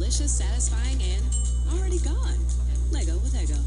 delicious, satisfying, and already gone. Lego with Eggo.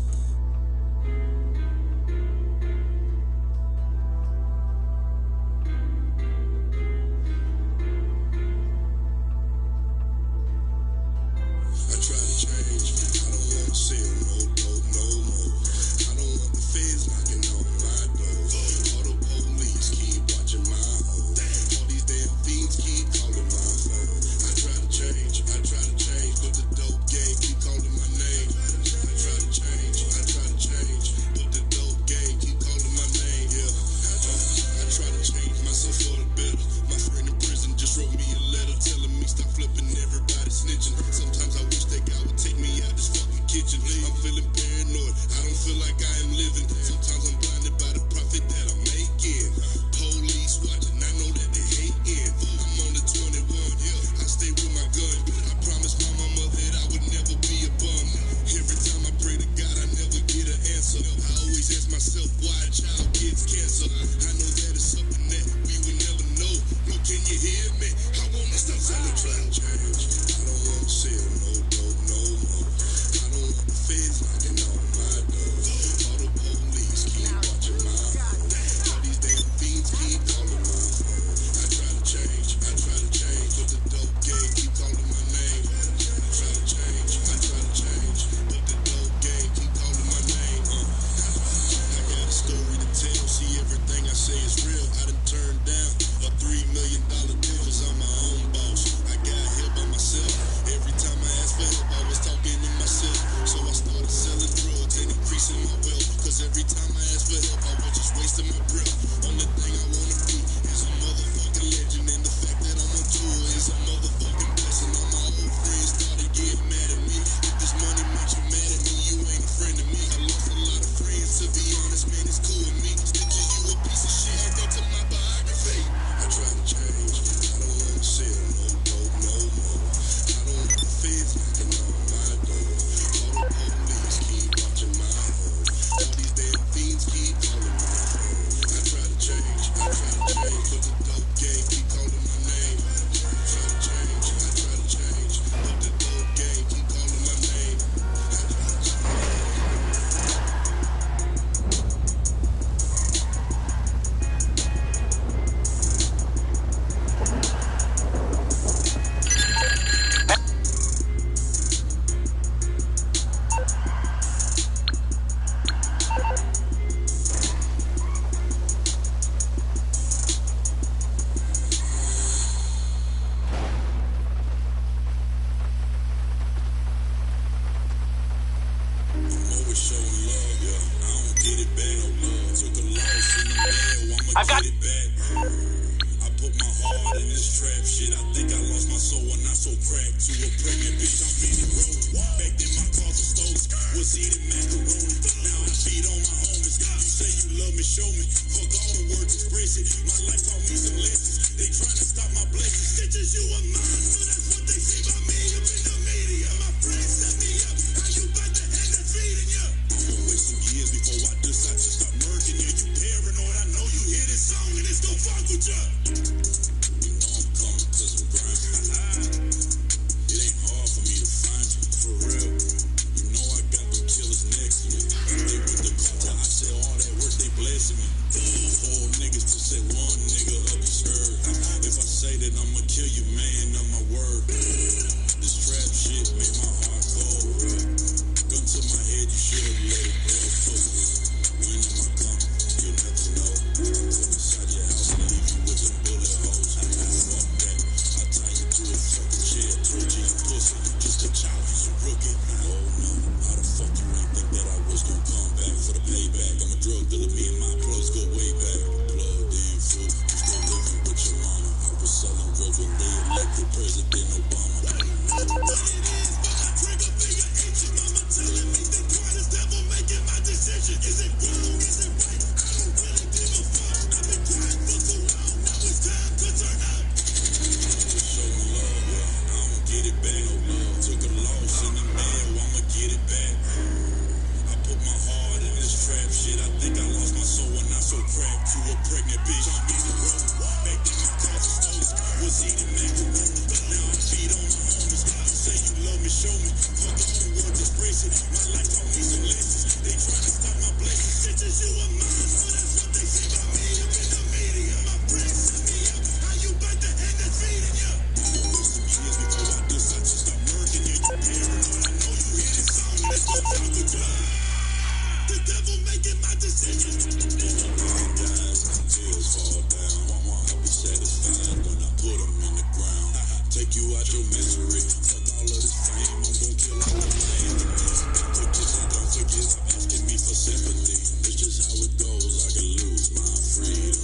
I got it back. I put my heart in this trap shit. I think I lost my soul when I so cracked to a pregnant bitch. I'm feeding road. Back then my cars were stolen. Was eating macaroni. Now I feed on my homies. You say you love me, show me. Fuck all the words, express it. My life taught me some lessons. They trying to stop my blessings. Stitches, you a monster. That's what they say about me up in the media. My friends set me up. How you about to end up feeding you? I'm gonna wait some years before I decide to stop murking you. You paranoid. I know you hear this song and it's gon' fuck with you. You know I'm coming cause I'm grinding. It ain't hard for me to find you, for real. You know I got them killers next to me. They with the culture, I say all that work, they blessing me. Four niggas to say one nigga up the skirt. If I say that I'ma kill you, man, on my word. This trap shit made my heart cold. Gun to my head, you should've let it go. When am I coming? You never know. Come inside your house and leave you with them bullet holes. Fuck that. I tie you to a fucking chair, torture you pussy. Just a child, you's a rookie. Oh no, how the fuck you ain't think that I was gonna come back for the payback? I'm a drug dealer, me and my plugs go way back. Plugged in fool, you still living with your mama. I was selling drugs when they elected President Obama. What it is, but my trigger finger itching. Mama telling me the God is devil making my decision. Is it wrong? Is it right? I don't really give a fuck. I've been crying for so long. Now it's time to turn up. Show me love, yeah. I don't get it back. No love. Took a loss in the mail. I'ma get it back. I put my heart in this trap shit. I think I lost my soul when I so cracked to a pregnant bitch. I'm in the road. Back then my cars were stolen. Was eating macaroni. Now I feed on my homies. You say you love me. The devil making my decisions. Blind guys, tears fall down. I'll be satisfied when I put them in the ground. Take you out your misery. Fuck all of this fame. I'm gonna kill all of my enemies. Put this and don't forget I'm asking me for sympathy. It's just how it goes. I can lose my freedom.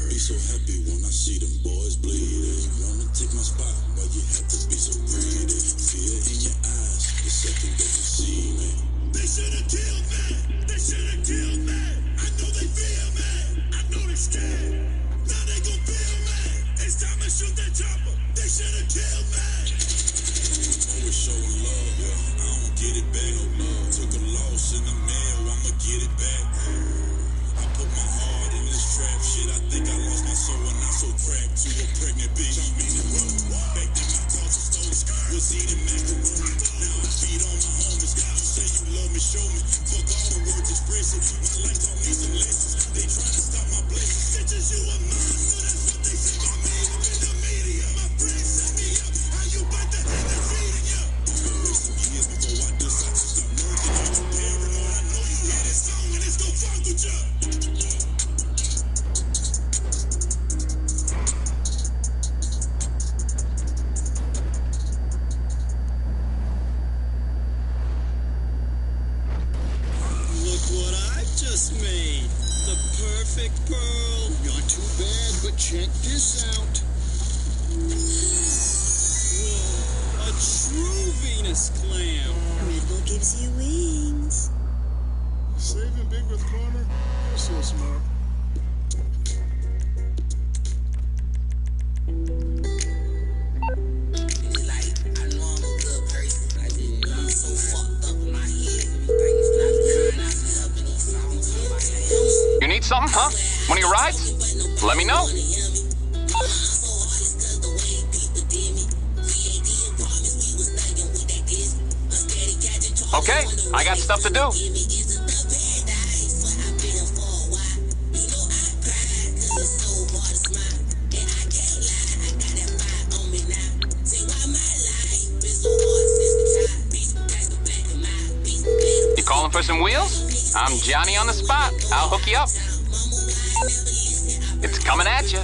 Be so happy when I see them boys bleeding. Wanna take my spot, but you have to be so greedy. Fear in your eyes the second that you see me. They should have killed me. They should have killed me. I know they feel me. I know they scared. Now they gon' feel me. It's time to shoot that chopper. They should have killed me. Always showing love, yeah. I don't get it back. No love. Took a loss in the mail. I'ma get it back. I put my heart in this trap shit. I think I lost my soul and I'm so cracked to a pregnant bitch. I'm in the road. Back then my thoughts were stolen. Was eating macaroni. Now I feed on my homies. You say you love me, show me. Fuck all the words expressive. My life taught me some lessons. They trying to stop my blessings. Bitches, you a mine. So that's what they say about me. I'm in the media. My friends set me up. How you about to end the feeding you? Wait some years before I decide to stop working. You paranoid. I know you hear this song and it's gon' fuck with you. Look what I just made. The perfect pearl. Not too bad, but check this out. Whoa, a true Venus clam. Red Bull gives you wings. Saving Big with Corner? You're so smart. You need something, huh? One of your rides? Let me know. Okay, I got stuff to do. You calling for some wheels? I'm Johnny on the spot. I'll hook you up. It's coming at you.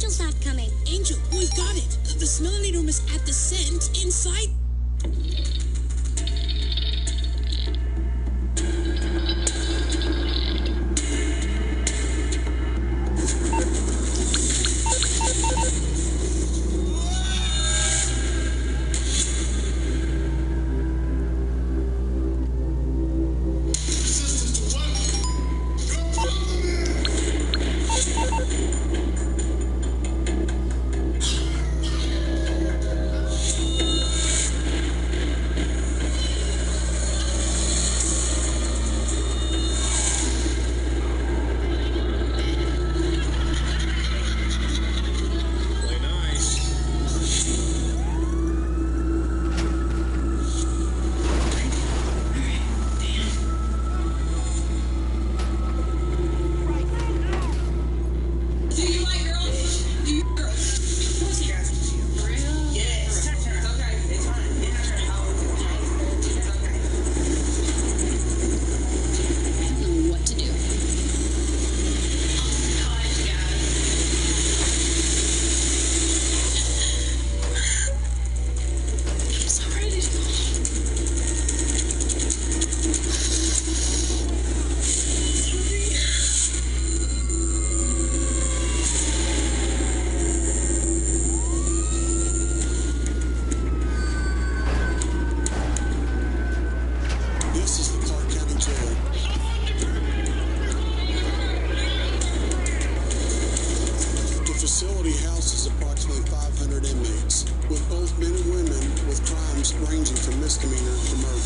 Angel's not coming. Angel, we've got it. The smelling room is at the scent inside. Ranging from misdemeanor to murder.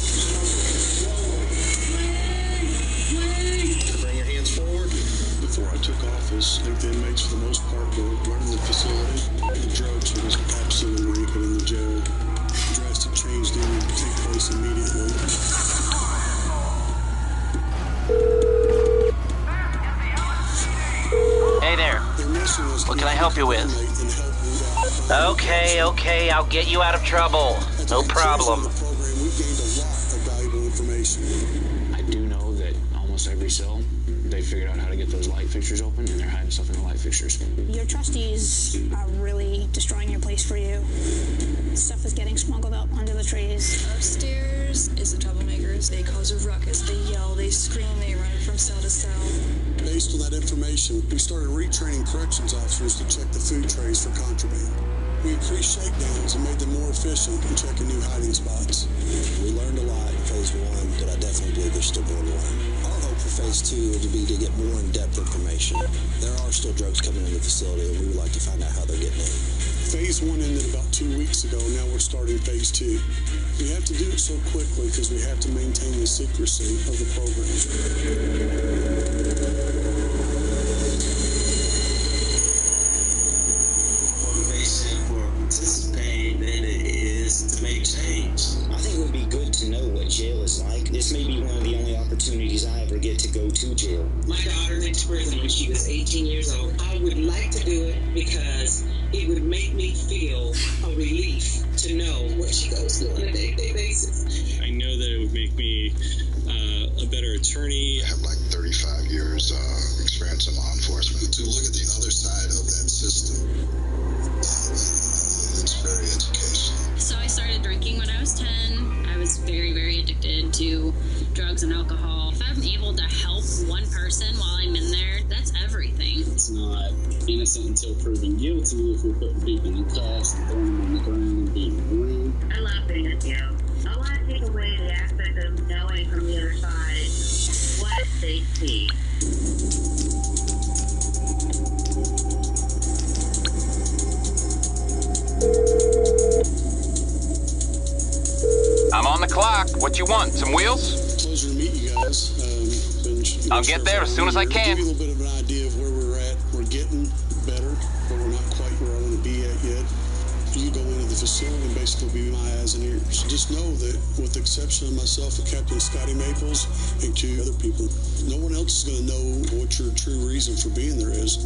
Bring your hands forward. Before I took office, I think the inmates for the most part were running the facility. The drugs were just absolutely rampant in the jail. Drastic change needed to take place immediately. Hey there. What can I help you with? Okay, I'll get you out of trouble. No problem. I do know that almost every cell, they figured out how to get those light fixtures open, and they're hiding stuff in the light fixtures. Your trustees are really destroying your place for you. Stuff is getting smuggled up under the trees. Upstairs is the troublemakers. They cause a ruckus. They yell. They scream. They run from cell to cell. Based on that information, we started retraining corrections officers to check the food trays for contraband. We increased shakedowns and made them more efficient in checking new hiding spots. We learned a lot in Phase 1, but I definitely believe there's still more to learn. Our hope for Phase 2 would be to get more in-depth information. There are still drugs coming into the facility, and we would like to find out how they're getting in. Phase 1 ended about 2 weeks ago. Now we're starting Phase 2. We have to do it so quickly because we have to maintain the secrecy of the program. Motivation for participating in it is to make change. I think it would be good to know what jail is like. This may be one of the only opportunities I ever get to go to jail. My daughter went to prison when she was 18 years old. I would like to do it because it would make me feel a relief to know what she goes through on a day-to-day basis. I know that it would make me a better attorney. I have like 35 years experience in law enforcement. To look at the other side of that system, it's very educational. So I started drinking when I was 10. I was very, very addicted to drugs and alcohol. If I'm able to help one person while I'm in there, that's everything. It's not innocent until proven guilty if we're putting people in cuffs and throwing them on the ground and being rude. I love being in jail. I want to take away the aspect of knowing from the other side what they see. I'm on the clock. What you want? Some wheels? Pleasure to meet you guys. I'll get there as soon as I can. Give you a little bit of an idea of where we're at. We're getting better, but we're not quite where I want to be at yet. You go into the facility and basically be my eyes and ears. Just know that with the exception of myself and Captain Scotty Maples and 2 other people, no one else is going to know what your true reason for being there is.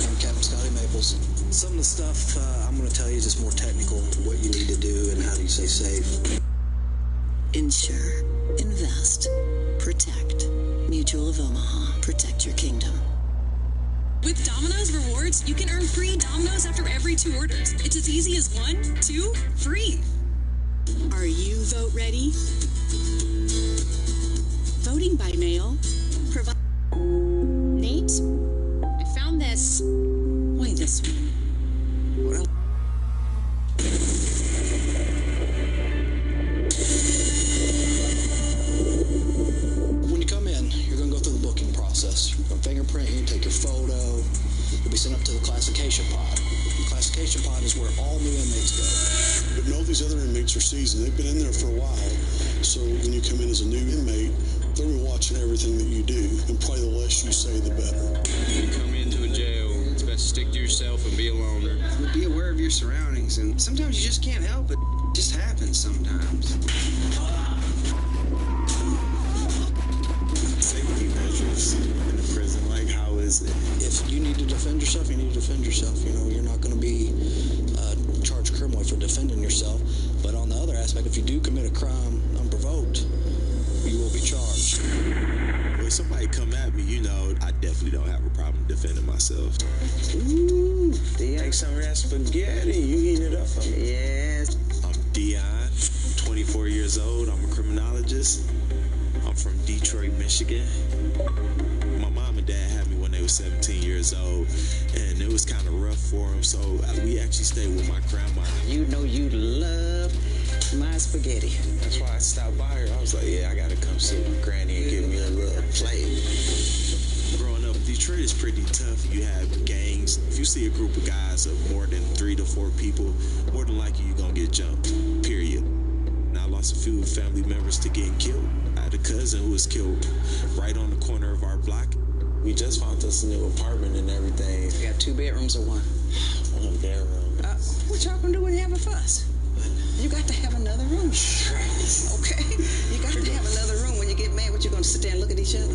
I'm Captain Scotty Maples. Some of the stuff I'm going to tell you is just more technical, what you need to do and how do you stay safe. Insure, invest, protect. Mutual Mutual of Omaha. Protect your kingdom. With Domino's Rewards, you can earn free Domino's after every 2 orders. It's as easy as 1, 2, free. Are you vote ready? Voting by mail. Nate, I found this. Why this one? What else? When you come in, you're going to go through the booking process. You're going to fingerprint you, take your photo. You'll be sent up to the classification pod. The classification pod is where all new inmates go. But no, these other inmates are seasoned. They've been in there for a while. So when you come in as a new inmate, they'll be watching everything that you do. And probably the less you say, the better. When you come into a jail, it's best to stick to yourself and be a loner. Be aware of your surroundings. And sometimes you just can't help it. It just happens sometimes. Safety measures in the prison, like how is it? If you need to defend yourself, you need to defend yourself. You know, you're not going to be charged criminally for defending yourself. But on the other aspect, if you do commit a crime unprovoked, you will be charged. When somebody come at me, you know, I definitely don't have a problem defending myself. Ooh, take some of that spaghetti. You heat it up for me. Yes. I'm Dion, 24 years old. I'm a criminologist. I'm from Detroit, Michigan. My mom and dad had me when they were 17 years old, and it was kind of rough for them, so we actually stayed with my grandma. You know you love my spaghetti. That's why I stopped by her. I was like, yeah, I gotta come see my granny and give me a little plate. Growing up, Detroit is pretty tough. You have gangs. If you see a group of guys of more than 3 to 4 people, more than likely you're gonna get jumped, period. And I lost a few family members to getting killed. I had a cousin who was killed right on the corner of our block. We just found us a new apartment and everything. You got 2 bedrooms or 1? 1 bedroom. What y'all gonna do when you have a fuss? You got to have another room. Okay? You got to have another room. When you get mad, what you gonna sit there and look at each other?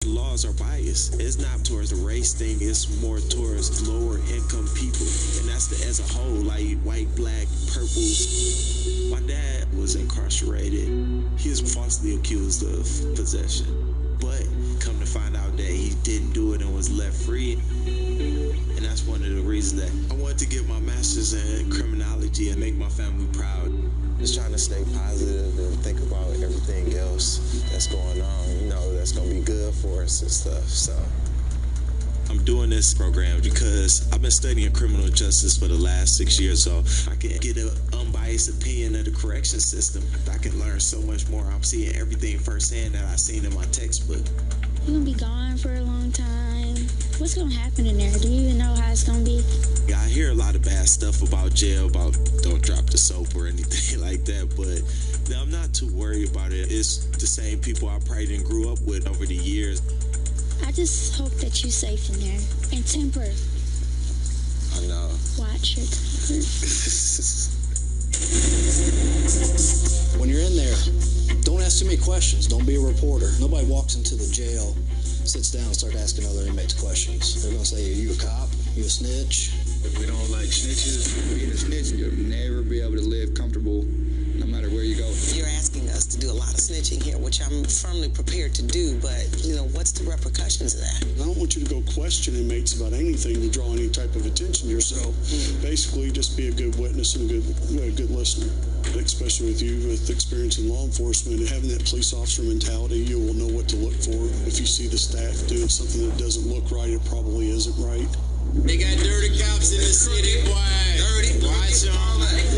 Laws are biased. It's not towards the race thing, it's more towards lower income people. And that's as a whole, like white, black, purple. My dad was incarcerated. He was falsely accused of possession. But come to find out that he didn't do it and was left free. And that's one of the reasons that I wanted to get my master's in criminology and make my family proud. Just trying to stay positive and think about everything else that's going on. You know, that's going to be good for us and stuff, so. I'm doing this program because I've been studying criminal justice for the last 6 years, so I can get an unbiased opinion of the correction system. I can learn so much more. I'm seeing everything firsthand that I've seen in my textbook. You're gonna be gone for a long time. What's gonna happen in there? Do you even know how it's gonna be? Yeah, I hear a lot of bad stuff about jail, about don't drop the soap or anything like that, but no, I'm not too worried about it. It's the same people I probably didn't grew up with over the years. I just hope that you're safe in there. And temper. I know. Watch your temper. When you're in there, don't ask too many questions. Don't be a reporter. Nobody walks into the jail, sits down and starts asking other inmates questions. They're going to say, are you a cop? You a snitch? If we don't like snitches, being a snitch, you'll never be able to live comfortable no matter where you go. You're asking us to do a lot of snitching here, which I'm firmly prepared to do, but, you know, what's the repercussions of that? I don't want you to go question inmates about anything to draw any type of attention to yourself. Basically, just be a good witness and a good listener. Especially with you, with experience in law enforcement, having that police officer mentality, you will know what to look for. If you see the staff doing something that doesn't look right, it probably isn't right. They got dirty cops in the city, boy. Dirty. Watch them.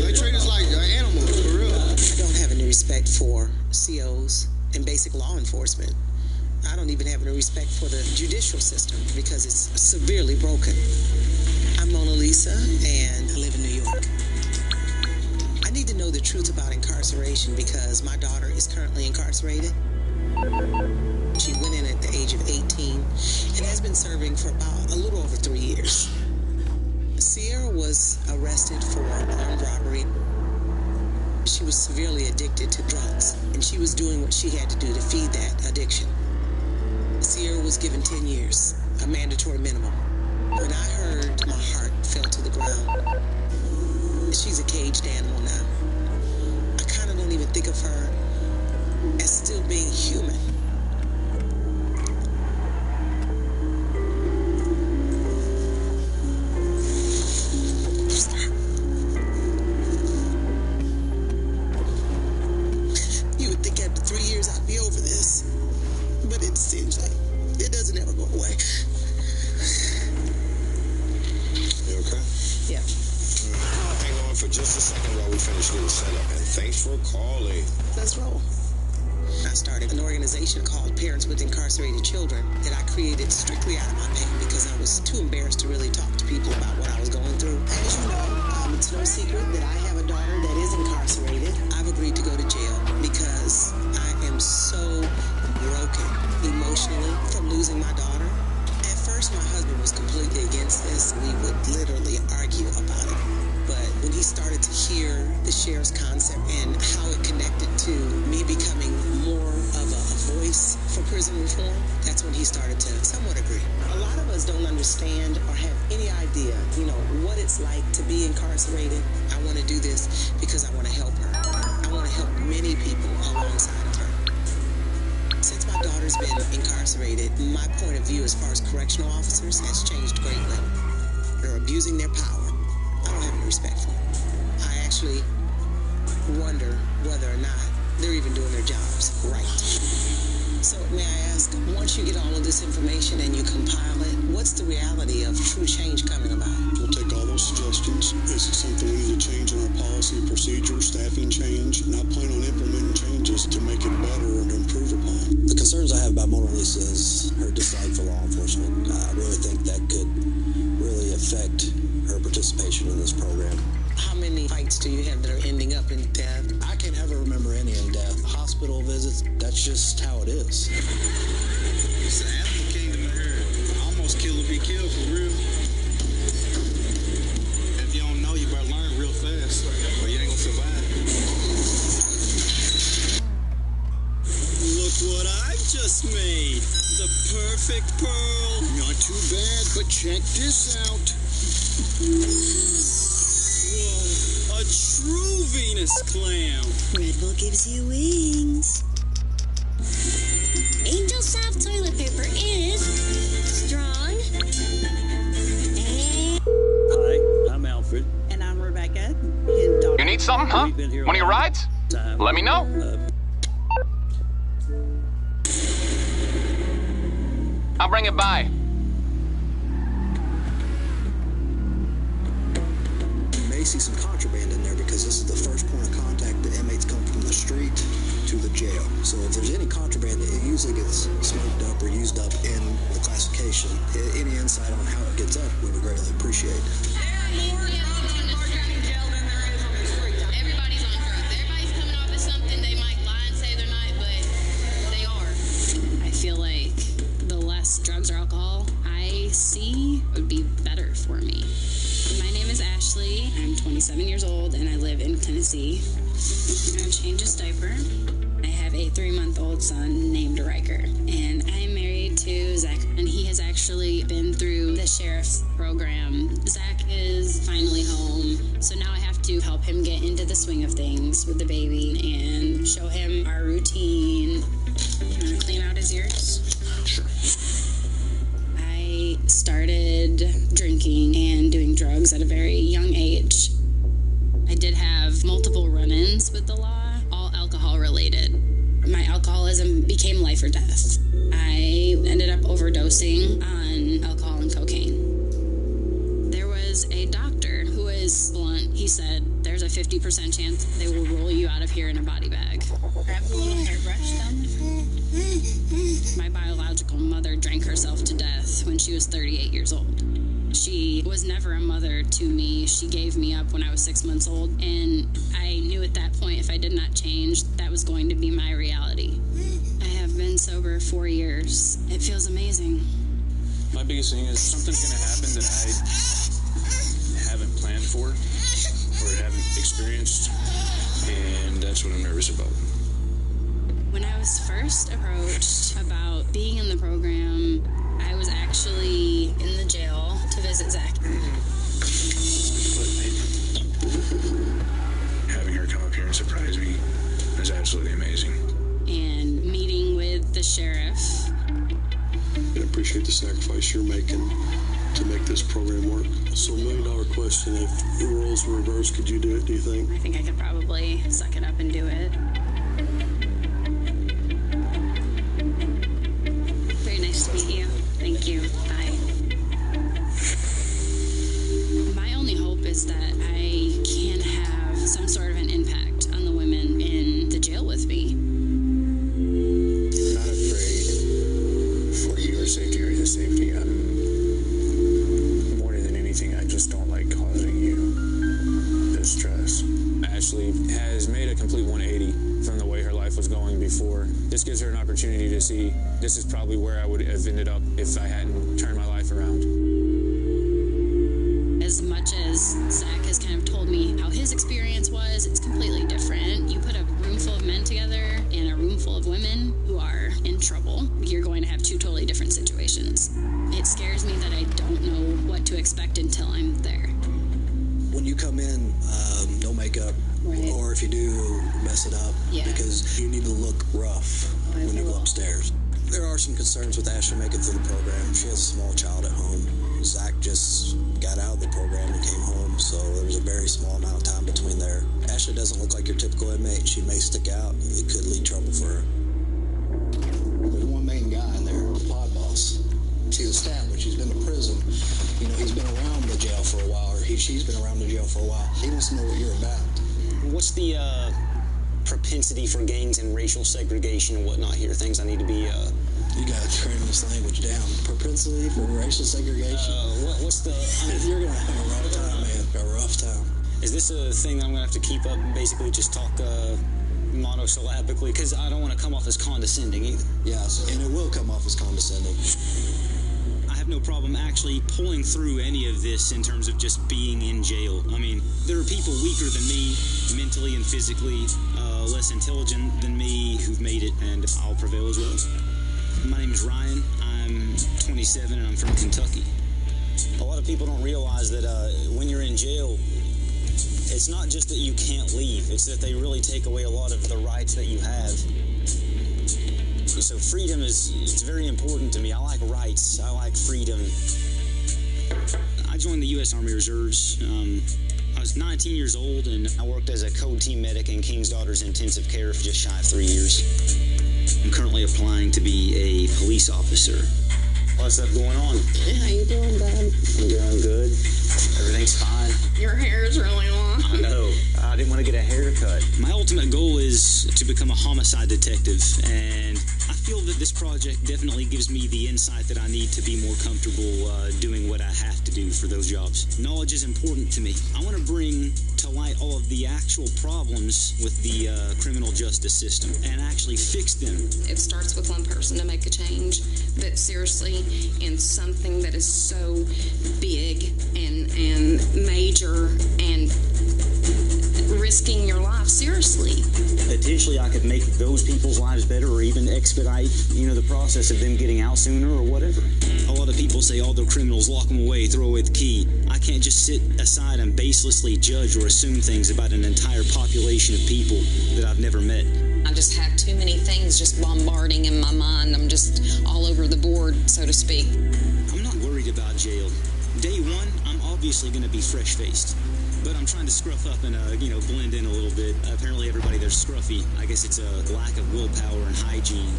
They treat us like animals, for real. I don't have any respect for COs and basic law enforcement. I don't even have any respect for the judicial system because it's severely broken. I'm Mona Lisa, and I live in New York. I need to know the truth about incarceration because my daughter is currently incarcerated. She went in at the age of 18 and has been serving for about a little over 3 years. Sierra was arrested for armed robbery. She was severely addicted to drugs, and she was doing what she had to do to feed that addiction. Sierra was given 10 years, a mandatory minimum. When I heard, my heart fell to the ground. She's a caged animal now. I kind of don't even think of her as still being human. You would think after 3 years I'd be over this, but it seems like it doesn't ever go away. You okay? Yeah. Hang on for just a second while we finish getting set up. And thanks for calling. Let's roll. I started an organization called Parents with Incarcerated Children that I created strictly out of my pain because I was too embarrassed to really talk to people about what I was going through. As you know, it's no secret that I have a daughter that is incarcerated. I've agreed to go to jail because I am so broken emotionally from losing my daughter. At first, my husband was completely against this. We would literally argue about it. But when he started to hear the sheriff's concept and how it connected to me becoming more of a voice for prison reform, that's when he started to somewhat agree. A lot of us don't understand or have any idea, what it's like to be incarcerated. I want to do this because I want to help her. I want to help many people alongside of her. Since my daughter's been incarcerated, my point of view as far as correctional officers has changed greatly. They're abusing their power. I don't have any respect for them. I actually wonder whether or not they're even doing their jobs right. So may I ask, once you get all of this information and you compile it, what's the reality of true change coming about? We'll take all those suggestions. This is something we need to change in our policy, procedure, staffing change, and I plan on implementing changes to make it better and improve upon. The concerns I have about Mona Lisa is her dislike for law enforcement. I really think that could really affect her participation in this program. How many fights do you have that are ending up in death? I can't ever remember any in death. Hospital visits, that's just how it is. It's the animal kingdom in here. Almost kill or be killed for real. If you don't know, you better learn real fast, or you ain't gonna survive. Look what I've just made. The perfect pearl. Not too bad, but check this out. Whoa, a true Venus clam. Red Bull gives you wings. Angel Soft toilet paper is strong. Hi, I'm Alfred. And I'm Rebecca. You need something, huh? One of your rides? Let me know. I'll bring it by. You may see some contraband in there because this is the first point of contact that inmates come from the street to the jail. So if there's any contraband, it usually gets smoked up or used up in the classification. Any insight on how it gets up, we would greatly appreciate. Everybody's on drugs. Everybody's coming off of something. They might lie and say they're not, but they are. I feel like the less drugs or alcohol I see would be better for me. My name is Ashley. I'm 27 years old and I live in Tennessee. I'm going to change his diaper. I have a 3-month-old son named Riker, and I'm married to Zach, and he has actually been through the sheriff's program. Zach is finally home, so now I have to help him get into the swing of things with the baby and show him our routine. You want to clean out his ears? Sure. I started drinking and doing drugs at a very young age. I did have multiple run-ins with the law, all alcohol related. My alcoholism became life or death. I ended up overdosing on alcohol and cocaine. There was a doctor who was blunt. He said, there's a 50% chance they will roll you out of here in a body bag. Grab the little hairbrush down there. My biological mother drank herself to death when she was 38 years old. She was never a mother to me. She gave me up when I was 6 months old, and I knew at that point if I did not change, that was going to be my reality. I have been sober 4 years. It feels amazing. My biggest thing is something's going to happen that I haven't planned for or haven't experienced, and that's what I'm nervous about. When I was first approached about being in the program, I was actually in the jail to visit Zach. Having her come up here and surprise me is the sheriff. I appreciate the sacrifice you're making to make this program work. So, $1 million question, if the roles were reversed, could you do it, do you think? I think I could probably suck it up and do it. Very nice to meet you. Thank you. Bye. My only hope is that I can have some sort of an impact on the women in the jail with me. I'm not afraid for your safety or his safety. More than anything, I just don't like causing you distress. Ashley has made a complete 180 from the way her life was going before. This gives her an opportunity to see this is probably where I would have ended up if I hadn't turned my life around. As much as Zach has kind of told me how his experience was, it's completely different. You put a room full of men together and a room full of women who are in trouble. You're going to have two totally different situations. It scares me that I don't know what to expect until I'm there. When you come in, no makeup, right. Or if you do, mess it up, because you need to look rough when you go upstairs. There are some concerns with Ashley making it through the program. She has a small child at home. Zach just got out of the program and came home, so there was a very small amount of time between there. Ashley doesn't look like your typical inmate. She may stick out. It could lead trouble for her. There's one main guy in there, the pod boss. He's established. He's been to prison. You know, he's been around the jail for a while, or she's been around the jail for a while. He wants to know what you're about. What's the propensity for gangs and racial segregation and whatnot here? Things I need to be... You gotta turn this language down. Propensity for racial segregation? What's the... You're gonna have a rough time, man. A rough time. Is this a thing I'm gonna have to keep up and basically just talk monosyllabically? Because I don't want to come off as condescending either. Yes, and it will come off as condescending. I have no problem actually pulling through any of this in terms of just being in jail. I mean, there are people weaker than me, mentally and physically, less intelligent than me, who've made it, and I'll prevail as well. My name is Ryan. I'm 27 and I'm from Kentucky. A lot of people don't realize that when you're in jail, it's not just that you can't leave, it's that they really take away a lot of the rights that you have. So freedom it's very important to me. I like rights. I like freedom. I joined the U.S. Army Reserves. I was 19 years old, and I worked as a code team medic in King's Daughters Intensive Care for just shy of 3 years. I'm currently applying to be a police officer. What's up going on? Hey, how you doing, bud? I'm doing good. Everything's fine. Your hair is really long. I know. I didn't want to get a haircut. My ultimate goal is to become a homicide detective, and I feel that this project definitely gives me the insight that I need to be more comfortable doing what I have to do for those jobs. Knowledge is important to me. I want to bring to light all of the actual problems with the criminal justice system and actually fix them. It starts with one person to make a change, but seriously, in something that is so big and major and risking your life, seriously. Potentially I could make those people's lives better, or even expedite, the process of them getting out sooner or whatever. A lot of people say, they're criminals, lock them away, throw away the key. I can't just sit aside and baselessly judge or assume things about an entire population of people that I've never met. I just have too many things just bombarding in my mind. I'm just all over the board, so to speak. I'm not worried about jail. Day one, I'm obviously going to be fresh-faced. But I'm trying to scruff up and, blend in a little bit. Apparently everybody there's scruffy. I guess it's a lack of willpower and hygiene.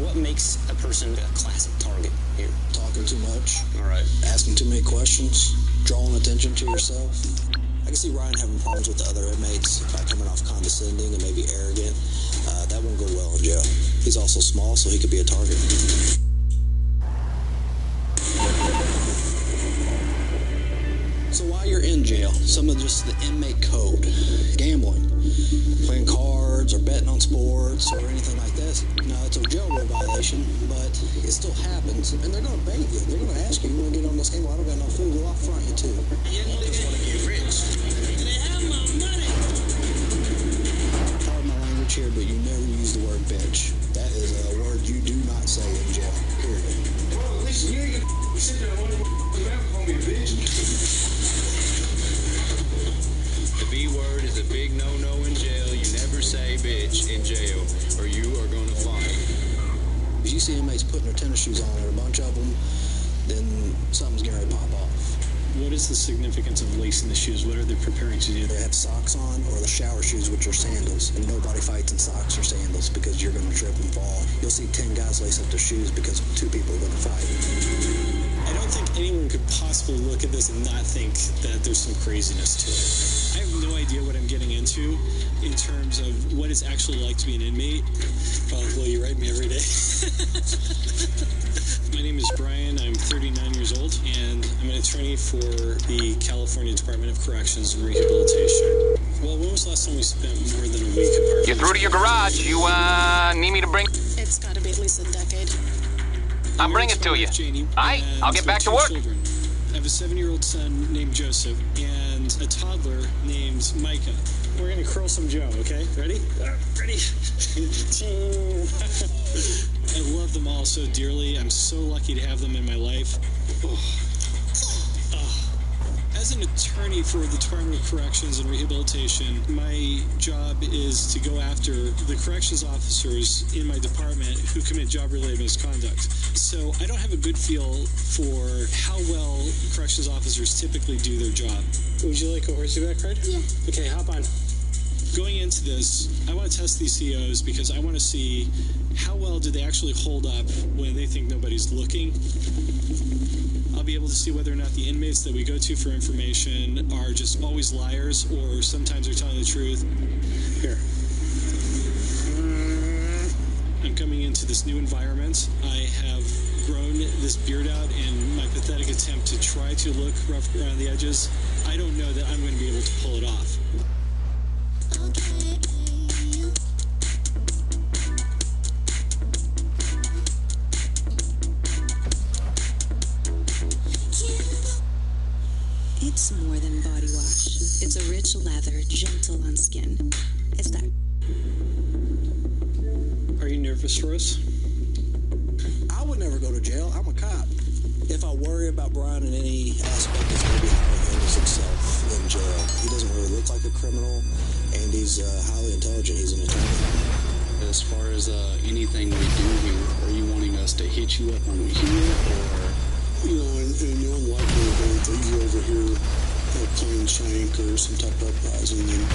What makes a person a classic target here? Talking too much. All right. Asking too many questions. Drawing attention to yourself. I can see Ryan having problems with the other inmates by coming off condescending and maybe arrogant. That won't go well in jail. He's also small, so he could be a target. So while you're in jail, some of just the inmate code, gambling, playing cards or betting on sports or anything like this, it's a jail rule violation, but it still happens, and they're going to bait you. They're going to ask you, want to get on this game? Well, I don't got no food. Well, I'll front you too. You just want to get rich. They have my money. Pardon my language here, but you never use the word bitch. That is a word you do not say in jail, period. Well, at least you ain't gonna sit there and wonder call me a bitch. The B word is a big no-no in jail. You never say bitch. snitch in jail, or you are going to fight. If you see inmates putting their tennis shoes on, or a bunch of them, then something's going to pop off. What is the significance of lacing the shoes? What are they preparing to do? They have socks on, or the shower shoes, which are sandals. And nobody fights in socks or sandals because you're going to trip and fall. You'll see 10 guys lace up their shoes because 2 people are going to fight. I don't think anyone could possibly look at this and not think that there's some craziness to it. I have no idea what I'm getting into in terms of what it's actually like to be an inmate. Probably you write me every day. My name is Brian. I'm 39 years old, and I'm an attorney for the California Department of Corrections and Rehabilitation. Well, when was the last time we spent more than a week apart? You're through to your garage. You, need me to bring... It's got to be at least a decade. I'll bring it to you. Janie, All right, I'll get back to work. Children. I have a 7-year-old son named Joseph and a toddler named Micah. We're going to curl some Joe, okay? Ready? Ready? I love them all so dearly. I'm so lucky to have them in my life. As an attorney for the Department of Corrections and Rehabilitation, my job is to go after the corrections officers in my department who commit job-related misconduct. So I don't have a good feel for how well corrections officers typically do their job. Would you like a horseback ride? Yeah. Okay, hop on. Going into this, I want to test these COs because I want to see how well do they actually hold up when they think nobody's looking. I'll be able to see whether or not the inmates that we go to for information are just always liars or sometimes they're telling the truth. Here. I'm coming into this new environment. I have grown this beard out in my pathetic attempt to try to look rough around the edges. I don't know that I'm going to be able to pull it off. It's more than body wash. It's a rich lather, gentle on skin. It's that. Are you nervous for us? I would never go to jail. I'm a cop. If I worry about Brian in any aspect, it's going to be how he handles himself in jail. He doesn't really look like a criminal, and he's highly intelligent. He's an attorney. As far as anything we do here, are you wanting us to hit you up when we hear it, or? You know, in the unlikely event that you overhear a plane shank or some type of uprising, then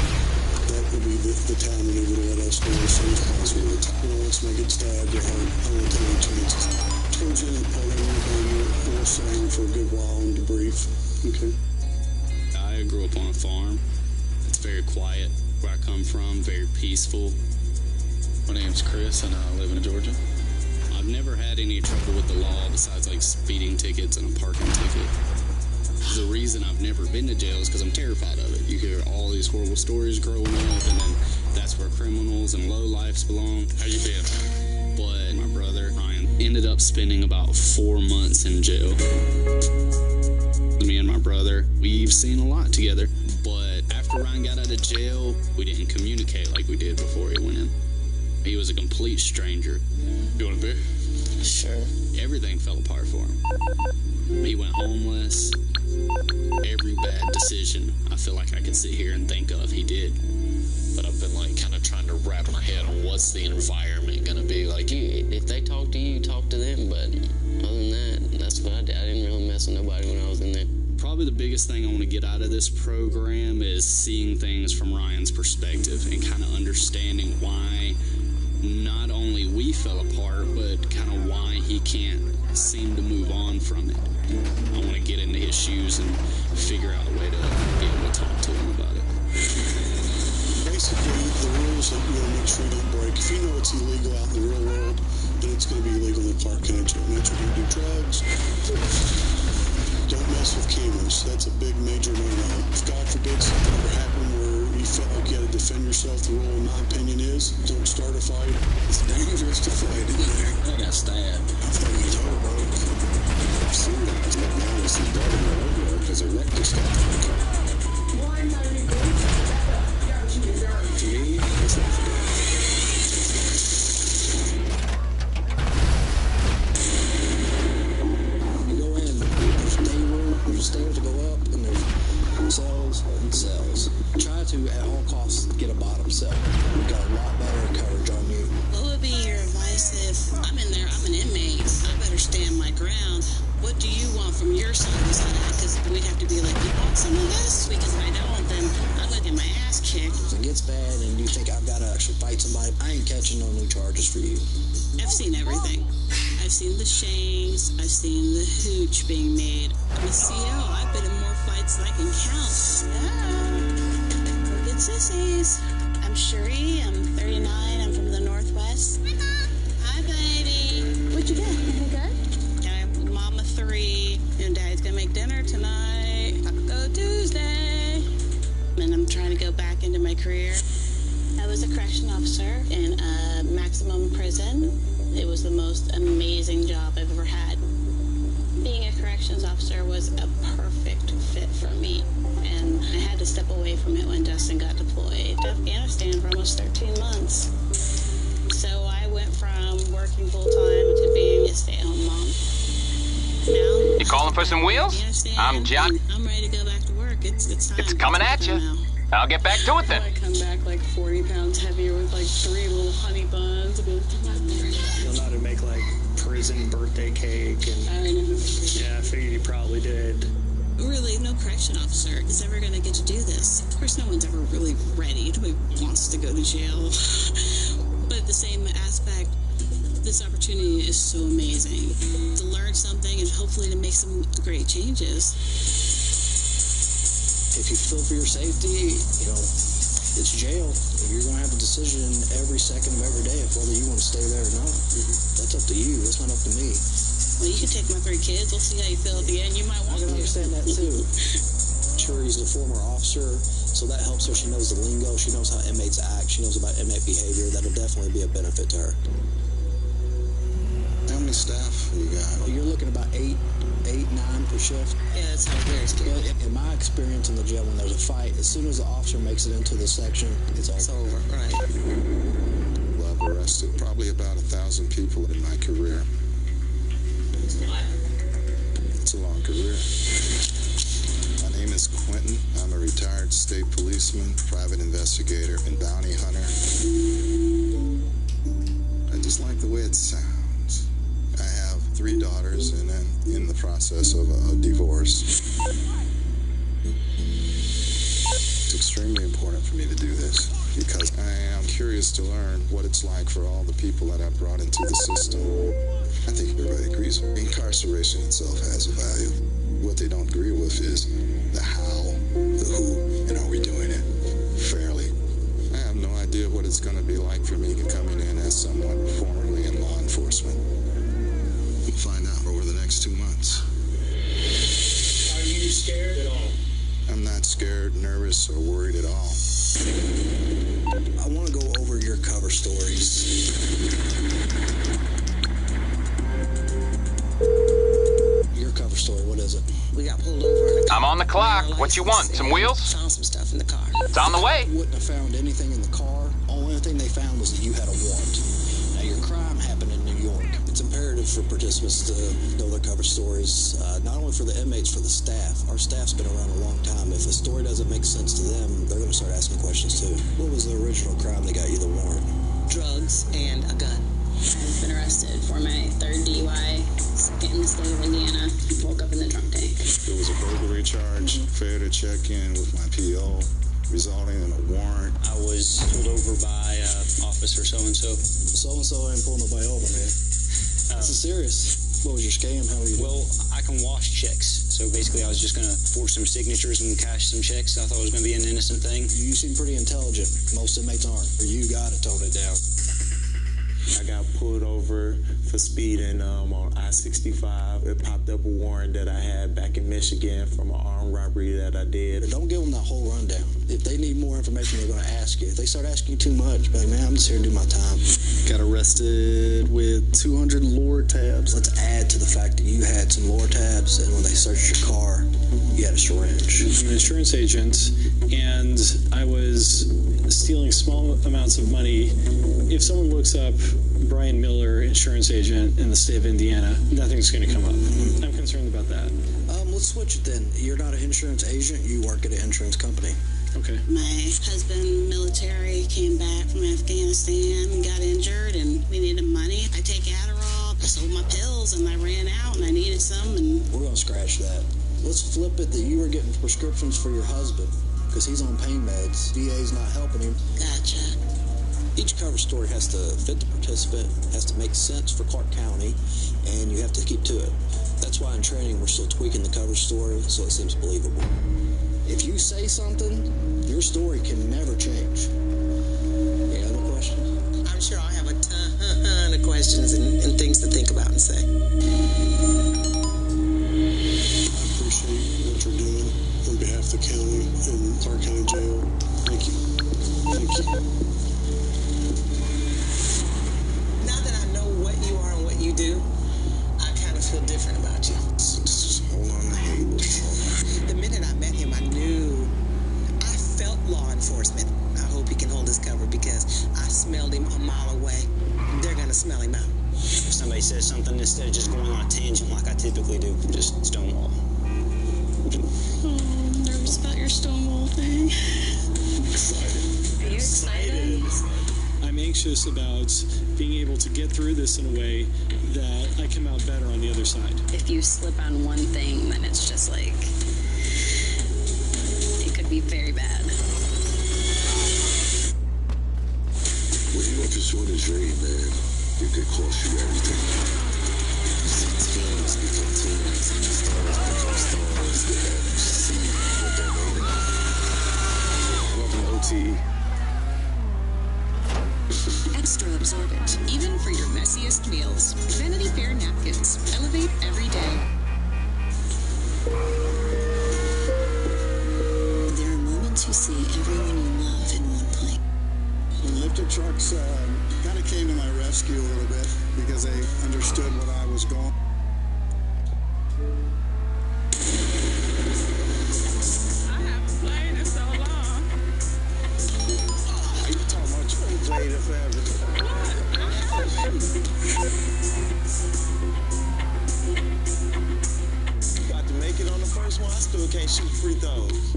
that would be the time when they would let us know as soon as possible. You know, once they get stabbed or hurt, I won't take any chances. Towards the end of the program, we'll sit down for a good while and debrief. Okay. I grew up on a farm. It's very quiet where I come from, very peaceful. My name's Chris, and I live in Georgia. I've never had any trouble with the law besides like speeding tickets and a parking ticket. The reason I've never been to jail is because I'm terrified of it. You hear all these horrible stories growing up, and then that's where criminals and lowlifes belong. How you been? But my brother, Ryan, ended up spending about 4 months in jail. Me and my brother, we've seen a lot together, but after Ryan got out of jail, we didn't communicate like we did before he went in. He was a complete stranger. You want a beer? Sure. Everything fell apart for him. He went homeless. Every bad decision I feel like I could sit here and think of, he did. But I've been like kind of trying to wrap my head on what's the environment going to be like. If they talk to you, talk to them. But other than that, that's what I did. I didn't really mess with nobody when I was in there. Probably the biggest thing I want to get out of this program is seeing things from Ryan's perspective and kind of understanding why not only we fell apart, but kind of why he can't seem to move on from it. I want to get into his shoes and figure out a way to be able to talk to him about it. Basically, the rules that you want to make sure you don't break. If you know it's illegal out in the real world, then it's going to be illegal in Clark County. And that's where you do drugs. Don't mess with cameras. That's a big major no-no. If God forbid something ever happened where you felt like you had to defend yourself, the rule, in my opinion, is don't start a fight. It's dangerous to fight in there. I got stabbed. I thought you told about it. I've seen guys look down and see blood in their overall because their neck just got broken. To me, it's not fair. There's stairs to go up, and there's cells and cells. Try to, at all costs, get a bottom cell. We've got a lot better coverage on you. What would be your advice if I'm in there, I'm an inmate, I better stand my ground? What do you want from your side of that? Because we'd have to be like, you want some of this? Because if I don't, then I'm going to get my ass kicked. If it gets bad and you think I've got to actually fight somebody, I ain't catching no new charges for you. I've seen everything. I've seen the shanks. I've seen the hooch being made. I'm a CO. I've been in more fights than I can count. Yeah. Go get sissies. I'm Cherie. I'm 39. I'm from the Northwest. Hi, baby. What you got? Anything good? I'm Mama 3. And Daddy's going to make dinner tonight. Taco Tuesday. And I'm trying to go back into my career. I was a correction officer in a maximum prison. It was the most amazing job I've ever had. Being a corrections officer was a perfect fit for me, and I had to step away from it when Dustin got deployed to Afghanistan for almost 13 months. So I went from working full-time to being a stay-at-home mom. Now, You calling for some wheels? I'm John. I'm ready to go back to work. It's time. It's coming at you. Now. I'll get back to it then. I come back like 40 pounds heavier with like 3 little honey buns. You'll know how to make like prison birthday cake, and I know. yeah, I figured you probably did. Really, no correction officer is ever going to get to do this. Of course, no one's ever really ready. Nobody wants to go to jail. But at the same aspect, this opportunity is so amazing to learn something and hopefully to make some great changes. If you feel for your safety, you know, it's jail. You're going to have a decision every second of every day of whether you want to stay there or not. That's up to you. That's not up to me. Well, you can take my 3 kids. We'll see how you feel at the end. You might want I can to. understand that, too. Cherie's a former officer, so that helps her. She knows the lingo. She knows how inmates act. She knows about inmate behavior. That'll definitely be a benefit to her. How many staff you got? Well, you're looking about 8, 9 per shift. Yeah, it's very scary. In my experience in the jail, when there's a fight, as soon as the officer makes it into the section, it's over. Right. Well, I've arrested probably about 1,000 people in my career. It's a long career. My name is Quentin. I'm a retired state policeman, private investigator, and bounty hunter. I just like the way it sounds. I have 3 daughters and I'm in the process of a divorce. It's extremely important for me to do this because I am curious to learn what it's like for all the people that I've brought into the system. I think everybody agrees incarceration itself has a value. What they don't agree with is the how, the who, and are we doing it fairly. I have no idea what it's going to be like for me coming in as someone formerly in law enforcement. We'll find out over the next 2 months. Are you scared at all? I'm not scared, nervous, or worried at all. I want to go over your cover stories. Your cover story, what is it? We got pulled over in a car. I'm on the clock. What you want? Some wheels? Found some stuff in the car. It's on the way. Wouldn't have found anything in the car. Only thing they found was that you had a warrant. Now, your crime happened in New York. It's imperative for participants to know their cover stories, not only for the inmates, for the staff. Our staff's been around a long time. If a story doesn't make sense to them, they're going to start asking questions too. What was the original crime that got you the warrant? Drugs and a gun. I've been arrested for my 3rd DUI in the state of Indiana. Woke up in the trunk tank. It was a burglary charge, failed to check in with my PO, resulting in a warrant. I was pulled over by officer so-and-so. So-and-so ain't pulling nobody over, man. This is serious. What was your scam? How were you doing? Well, I can wash checks. So basically, I was just going to forge some signatures and cash some checks. I thought it was going to be an innocent thing. You seem pretty intelligent. Most inmates aren't. Or you got to tone it down. I got pulled over for speeding on I-65. It popped up a warrant that I had back in Michigan from an armed robbery that I did. Don't give them that whole rundown. If they need more information, they're going to ask you. If they start asking you too much, be like, man, I'm just here to do my time. Got arrested with 200 Lortabs. Let's add to the fact that you had some Lortabs, and when they searched your car, you had a syringe. I'm an insurance agent, and I was stealing small amounts of money. If someone looks up Brian Miller, insurance agent in the state of Indiana, nothing's going to come up. I'm concerned about that. Let's switch it then. You're not an insurance agent. You work at an insurance company. Okay. My husband, military, came back from Afghanistan and got injured, and we needed money. I take Adderall. I sold my pills, and I ran out, and I needed some. And we're gonna scratch that. Let's flip it that you were getting prescriptions for your husband because he's on pain meds. DA's not helping him. Gotcha. Each cover story has to fit the participant, has to make sense for Clark County, and you have to keep to it. That's why in training we're still tweaking the cover story so it seems believable. If you say something, your story can never change. Any other questions? I'm sure I'll have a ton of questions and things to think about and say. I appreciate what you're doing on behalf of the county and Clark County Jail. Thank you. Thank you. Now that I know what you are and what you do, I kind of feel different about you. Just hold on to hate. The minute I met him, I knew. I felt law enforcement. I hope he can hold his cover because I smelled him a mile away. They're going to smell him out. If somebody says something, instead of just going on a tangent like I typically do, just stonewall. Oh, I'm nervous about your Stonewall thing. Excited. Are you excited? I'm anxious about being able to get through this in a way that I come out better on the other side. If you slip on one thing, then it's just like, it could be very bad. When you have this one is very bad, it could cost you everything. Teams become teams, stars become stars, they have you see what they're made of. Welcome to OTE. Extra absorbent, even for your messiest meals. Vanity Fair napkins. Elevate every day. There are moments you see everyone you love in one place. The lifter trucks kind of came to my rescue a little bit because they understood what I was going. I haven't played in so long. You talking about you ain't played it forever. Got to make it on the first one. I still can't shoot free throws.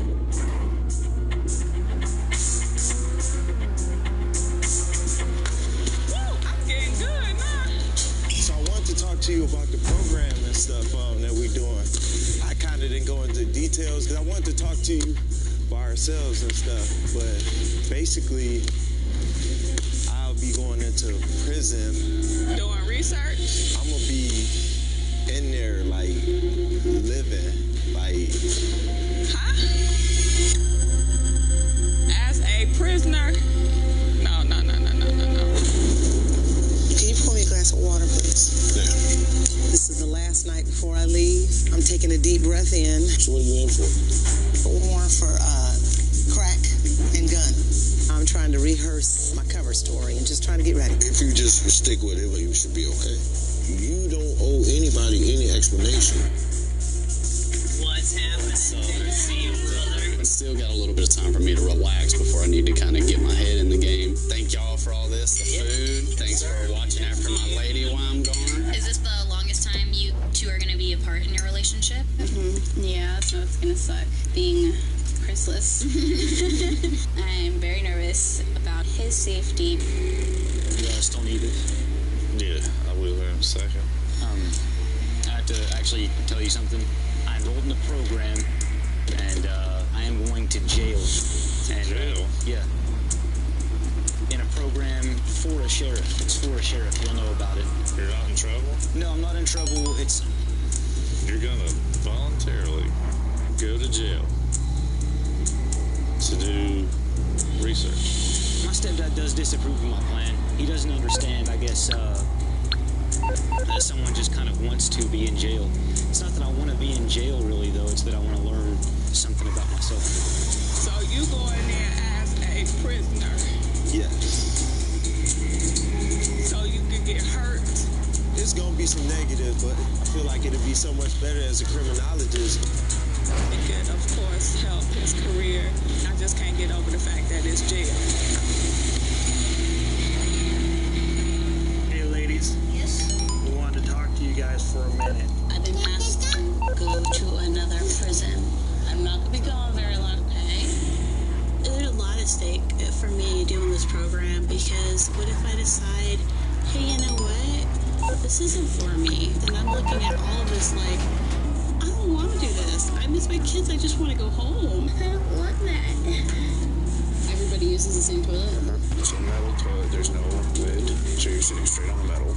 I'm getting good now. So I wanted to talk to you about the program and stuff that we're doing. I kind of didn't go into details because I wanted to talk to you by ourselves and stuff. But basically, I'll be going into prison. Doing research. I'm going to be in there, like, living, like... Huh? As a prisoner? No. Can you pour me a glass of water, please? Yeah. This is the last night before I leave. I'm taking a deep breath in. So what are you in for? A warrant for crack and gun. I'm trying to rehearse my cover story and just trying to get ready. If you just stick with it, you should be okay. You don't owe anybody any explanation. What's happening? I still got a little bit of time for me to relax before I need to kind of get my head in the game. Thank y'all for all this, the food. Thanks for watching after my lady while I'm gone. Is this the longest time you two are going to be apart in your relationship? Mm-hmm. Yeah, so it's going to suck being Chrisless. I'm very nervous about his safety. You guys still need it? Yeah, I will here in a second. I have to actually tell you something. I enrolled in the program, and I am going to jail. And, jail? Yeah. In a program for a sheriff. It's for a sheriff. You'll know about it. You're not in trouble? No, I'm not in trouble. It's... You're gonna voluntarily go to jail to do research. My stepdad does disapprove of my plan. He doesn't understand, I guess, that someone just kind of wants to be in jail. It's not that I want to be in jail, really, though. It's that I want to learn something about myself. So you go in there as a prisoner. Yes. So you can get hurt. It's going to be some negative, but I feel like it'll be so much better as a criminologist. It could, of course, help his career. I just can't get over the fact that it's jail. Hey, ladies. Yes? We wanted to talk to you guys for a minute. I've been asked to go to another prison. I'm not going to be gone very long, okay? mistake for me doing this program, because what if I decide, hey, you know what? This isn't for me. Then I'm looking at all of this like, I don't want to do this. I miss my kids. I just want to go home. I don't want that. Everybody uses the same toilet? It's a metal toilet. There's no lid. So you're sitting straight on the metal.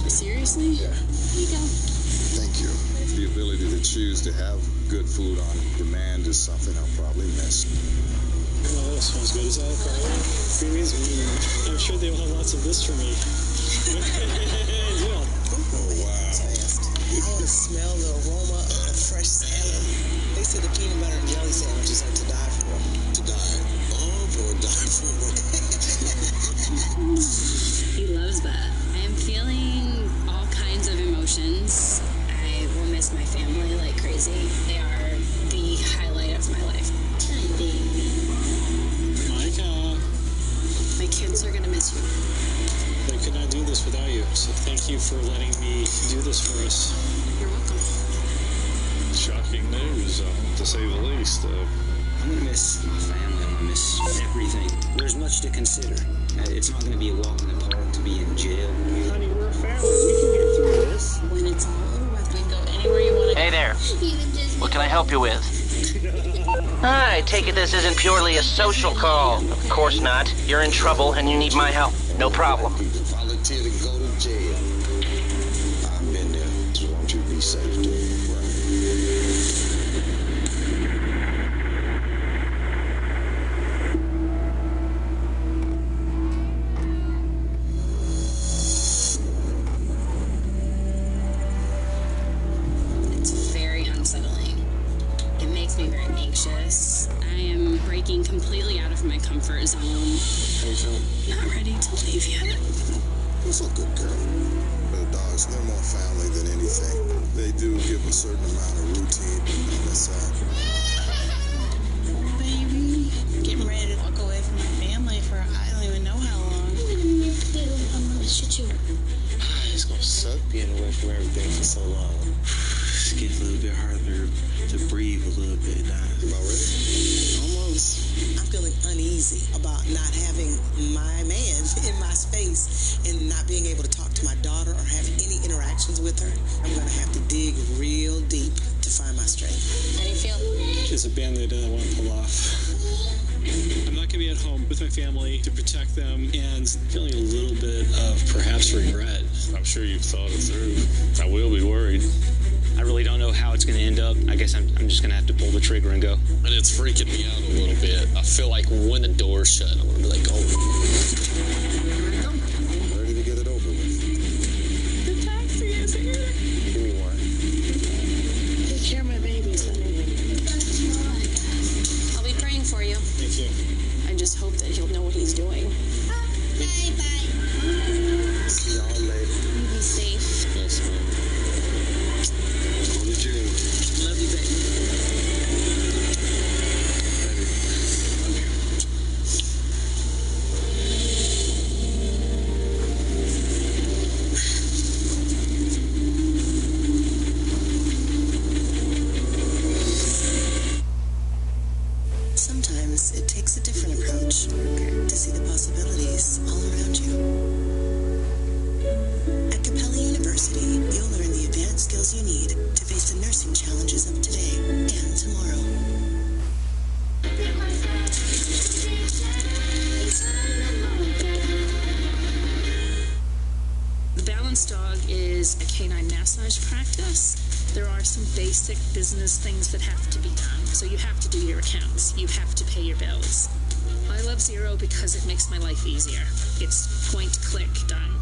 Seriously? Yeah. Here you go. Thank you. The ability to choose to have good food on demand is something I'll probably miss. Oh, that smells good. Is that creamies? I'm sure they will have lots of this for me. Yeah. Oh, wow. I want to smell the aroma of the fresh salad. They said the peanut butter and jelly sandwiches are to die for. To die of or die for? He loves that. I am feeling all kinds of emotions. I will miss my family like crazy. They are the highlight of my life. Micah. My kids are going to miss you. I could not do this without you, so thank you for letting me do this for us. You're welcome. Shocking news, to say the least. I'm going to miss my family. I'm going to miss everything. There's much to consider. It's not going to be a walk in the park to be in jail. Honey, we're a family. We can get through this. When it's all over with, we can go anywhere you want to go. Hey there. What can I help you with? I take it this isn't purely a social call. Of course not. You're in trouble and you need my help. No problem. People volunteer to go to jail. I've been there, so won't you be safe doing it right? It's very unsettling. It makes me very anxious. I am breaking completely out of my comfort zone. How you feeling? Not ready to leave yet. That's a good girl. The dogs, they're more family than anything. They do give a certain amount of routine on the side. Baby, getting ready to walk away from my family for I don't even know how long. I'm gonna shoot you. It's gonna suck being away from everything for so long. It's getting a little bit harder to breathe a little bit now. You about ready? Almost. I'm feeling uneasy about not having my man in my space and not being able to talk to my daughter or have any interactions with her. I'm going to have to dig real deep to find my strength. How do you feel? It's a band-aid I want to pull off. I'm not going to be at home with my family to protect them, and feeling a little bit of perhaps regret. I'm sure you've thought it through. I will be worried. I really don't know how it's going to end up. I guess I'm just going to have to pull the trigger and go. And it's freaking me out a little bit. I feel like when the door's shut, I'm going to be like, oh. I'm ready to get it over with. The taxi is here. Give me one. Take care of my babies, honey. I'll be praying for you. Thank you. I just hope that he'll know what he's doing. Bye-bye. See y'all later. You be safe. Yes, ma'am. Go to jail. Love you, baby. Sometimes it takes a different approach to see the possibilities all around you. At Capella University, you'll learn the advanced skills you need to face the nursing challenges of today and tomorrow. The Balanced Dog is a canine massage practice. There are some basic business things that have to be done. So you have to do your accounts. You have to pay your bills. I love Zero because it makes my life easier. It's point, click, done.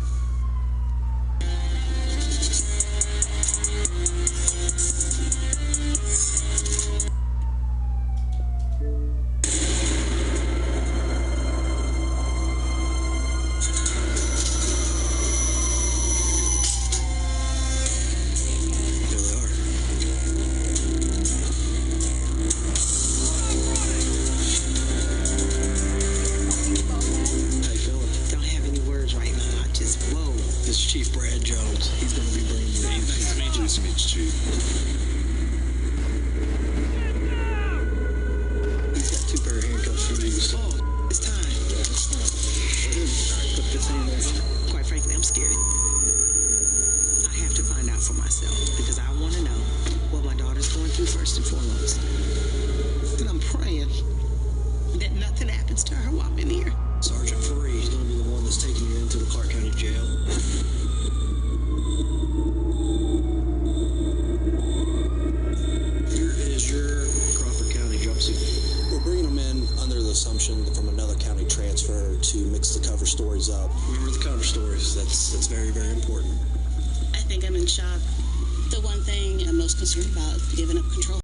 Don't have any words right now. I just, whoa. This is Chief Brad Jones. He's going to be bringing you Nice to meet you, Chief. you first and foremost. And I'm praying that nothing happens to her while I'm in here. Sergeant Furry is going to be the one that's taking you into the Clark County Jail. Here is your Crawford County jumpsuit. We're bringing them in under the assumption from another county transfer to mix the cover stories up. Remember the cover stories. That's very, very important. I think I'm in shock. The one thing I'm most concerned about is giving up control.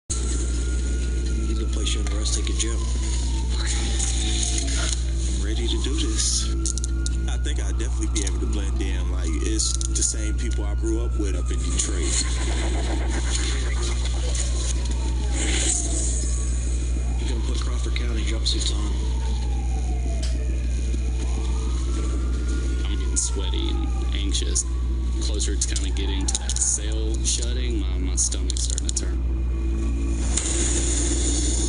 He's going to place you under arrest, take you to jail. I'm ready to do this. I think I'll definitely be able to blend in. Like, it's the same people I grew up with up in Detroit. You're going to put Crawford County jumpsuits on. I'm getting sweaty and anxious. Closer it's kind of getting to that cell shutting, my stomach's starting to turn.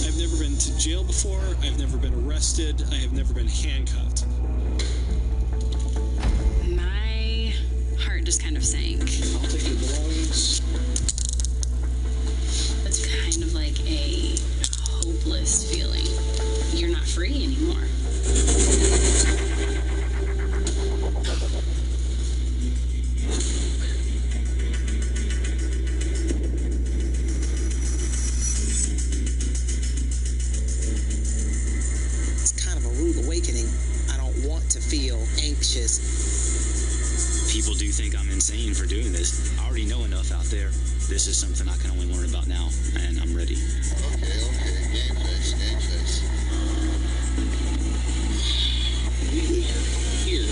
I've never been to jail before. I've never been arrested. I have never been handcuffed. My heart just kind of sank. I'll take your belongings. It's kind of like a hopeless feeling. You're not free anymore. People do think I'm insane for doing this. I already know enough out there. This is something I can only learn about now, and I'm ready. Okay. Game face. Here.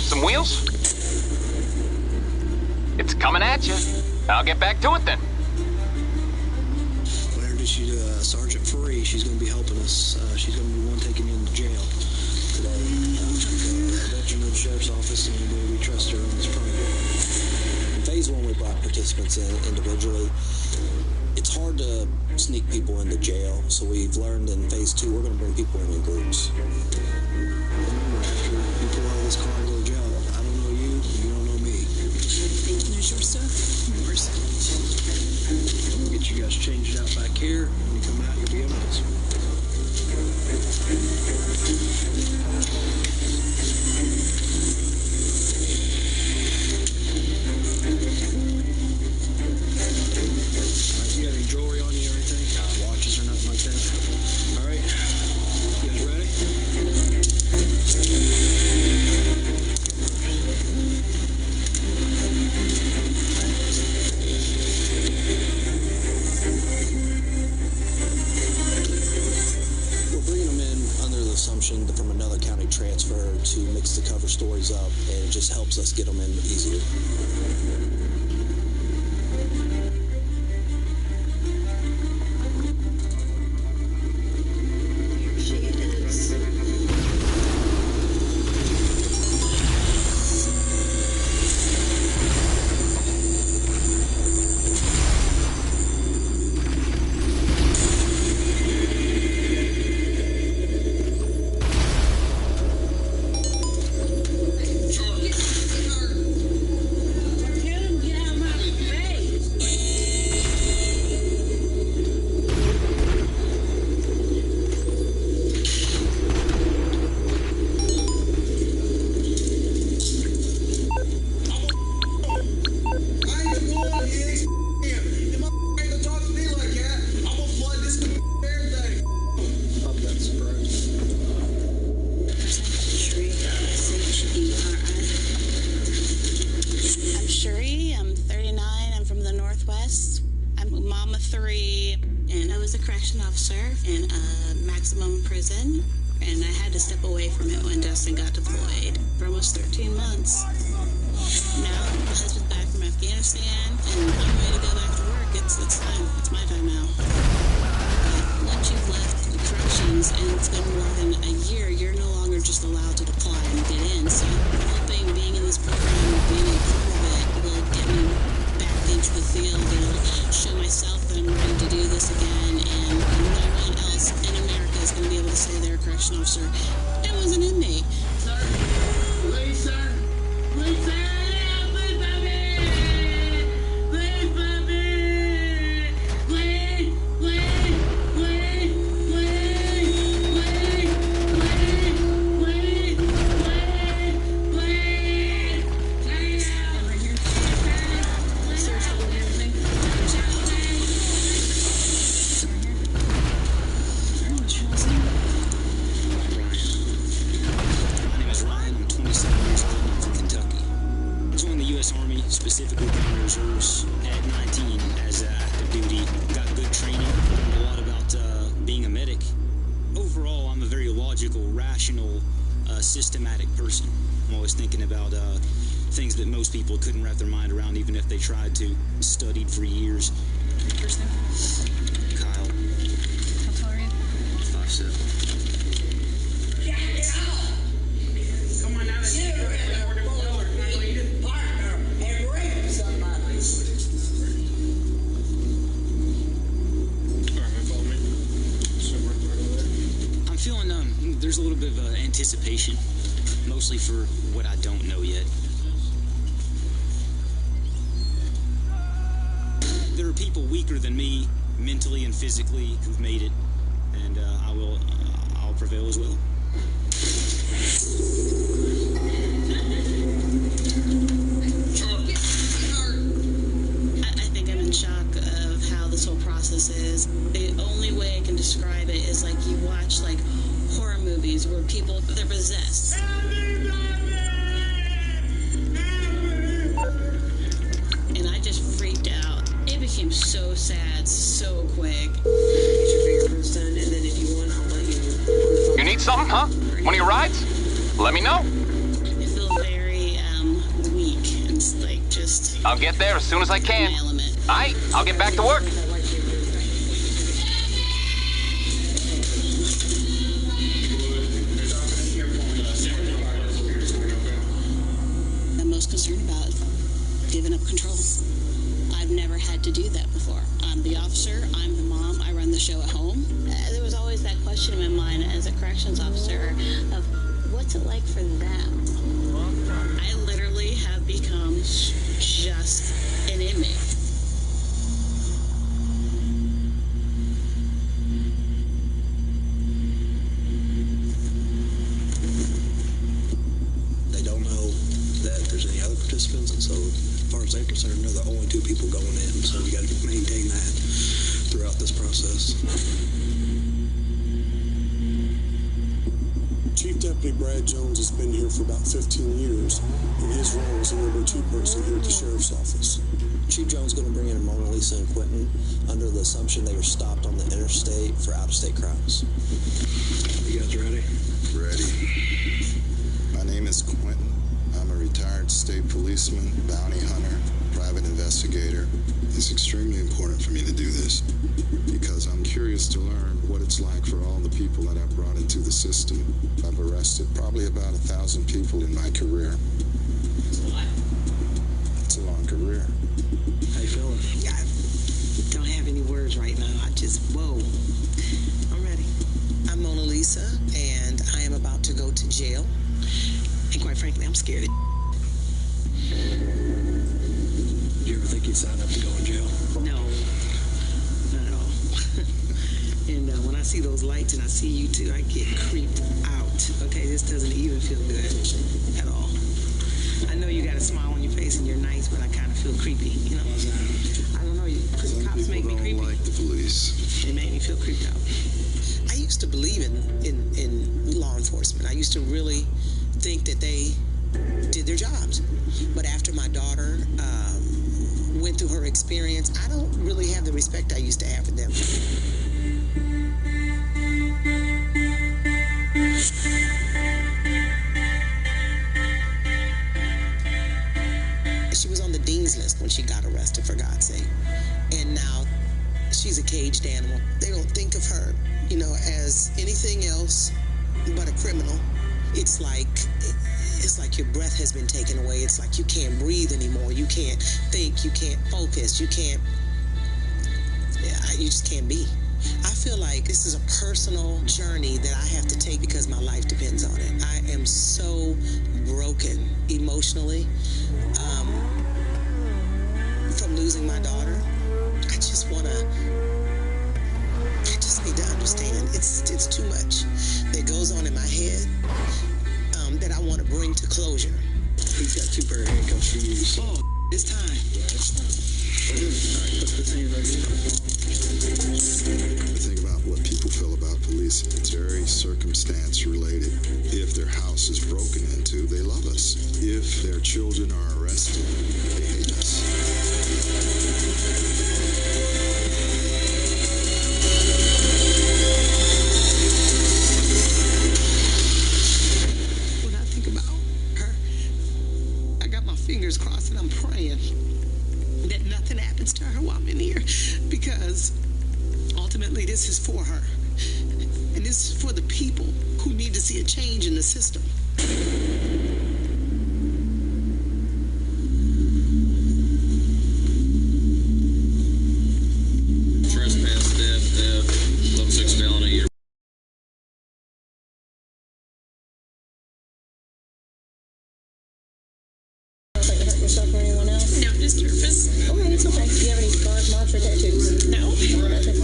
Some wheels? It's coming at you. I'll get back to it then. I introduced you to Sergeant Furry. She's going to be helping us. She's going to be the one taking you into jail today. Veteran of the Sheriff's Office, and we trust her on this program. In Phase 1, we brought participants in individually. It's hard to sneak people into jail, so we've learned in Phase 2, we're going to bring people in groups. Remember, after you pull out of this car and go to jail, I don't know you, you don't know me. There's your stuff. Yours. We'll get you guys changed out back here. When you come out, you'll be able to. assumption from another county transfer to mix the cover stories up, and it just helps us get them in easier. Prison, and I had to step away from it when Justin got deployed for almost 13 months. Now my husband's back from Afghanistan, and I'm ready to go back to work. It's time. It's my time now. But once you've left corrections and it's been more than a year, you're no longer just allowed to apply and get in. So I'm hoping being in this program, being a part of it, will get me back into the field. It'll show myself that I'm ready to do this again, and no one else in America is going to be able to say they're a correction officer. It was an inmate. Sir, please, sir. Please, sir. Please, baby. Please, baby. Please, please, please, please, please, please, please, specifically Gun Reserves at 19 as active duty. Got good training, learned a lot about being a medic. Overall, I'm a very logical, rational, systematic person. I'm always thinking about things that most people couldn't wrap their mind around, even if they tried to. Studied for years. First name? Kyle. How tall are you? 5'7". Come on now, I'm feeling there's a little bit of anticipation, mostly for what I don't know yet. There are people weaker than me, mentally and physically, who've made it, and I'll prevail as well. I think I'm in shock of how this whole process is. The only way I can describe it is like you watch like horror movies where people, they're possessed. And I just freaked out. It became so sad so quick. Get your fingerprints done, and then if you want, I'll let you. You need something, huh? One of your rides? Let me know. I feel very weak and like just. I'll get there as soon as I can. My element. All right, I'll get back to work. I'm most concerned about giving up control. I've never had to do that before. I'm the officer, I'm the mom, I run the show at home. There was always that question in my mind as a corrections officer of what's it like for them? I literally have become just an inmate. They don't know that there's any other participants, and so as far as they're concerned, they're the only two people going in, so we got to maintain that throughout this process. Chief Deputy Brad Jones has been here for about 15 years, and his role is the number 2 person here at the Sheriff's Office. Chief Jones is going to bring in Mona Lisa and Quentin under the assumption they were stopped on the interstate for out-of-state crimes. You guys ready? Ready. My name is Quentin. I'm a retired state policeman, bounty hunter, private investigator. It's extremely important for me to do this because I'm curious to learn what it's like for all the people that I've brought into the system. I've arrested probably about 1,000 people in my career. It's a long career. How you feeling? I don't have any words right now. Whoa. I'm ready. I'm Mona Lisa, and I am about to go to jail. And quite frankly, I'm scared of Do you ever think you'd sign up to go in jail? No. Not at all. And when I see those lights and I see you two, I get creeped out. Okay, this doesn't even feel good at all. I know you got a smile on your face and you're nice, but I kind of feel creepy, you know? I don't know. Some Cops make me people creepy. don't like the police. It made me feel creeped out. I used to believe in law enforcement. I used to really think that they did their jobs. But after my daughter went through her experience, I don't really have the respect I used to have for them. She was on the dean's list when she got arrested, for God's sake. And now she's a caged animal. They don't think of her, as anything else but a criminal. It's like your breath has been taken away. It's like you can't breathe anymore. You can't think. You can't focus. You just can't be. I feel like this is a personal journey that I have to take because my life depends on it. I am so broken emotionally from losing my daughter. I just need to understand. It's too much that goes on in my head that I want to bring to closure. He's got 2 pair of handcuffs for you. So. Oh, it's time. Yeah, it's time. All right, put this in right here. The thing about what people feel about police, it's very circumstance related. If their house is broken into, they love us. If their children are arrested, they hate us. When I think about her, I got my fingers crossed and I'm praying that nothing happens to her while I'm in here, because ultimately this is for her, and this is for the people who need to see a change in the system. Trespass, theft, level 6 felony. Like to hurt yourself or anyone else? No, just nervous. Okay, it's okay. Do you have any scars, marks, or tattoos? No. Nothing.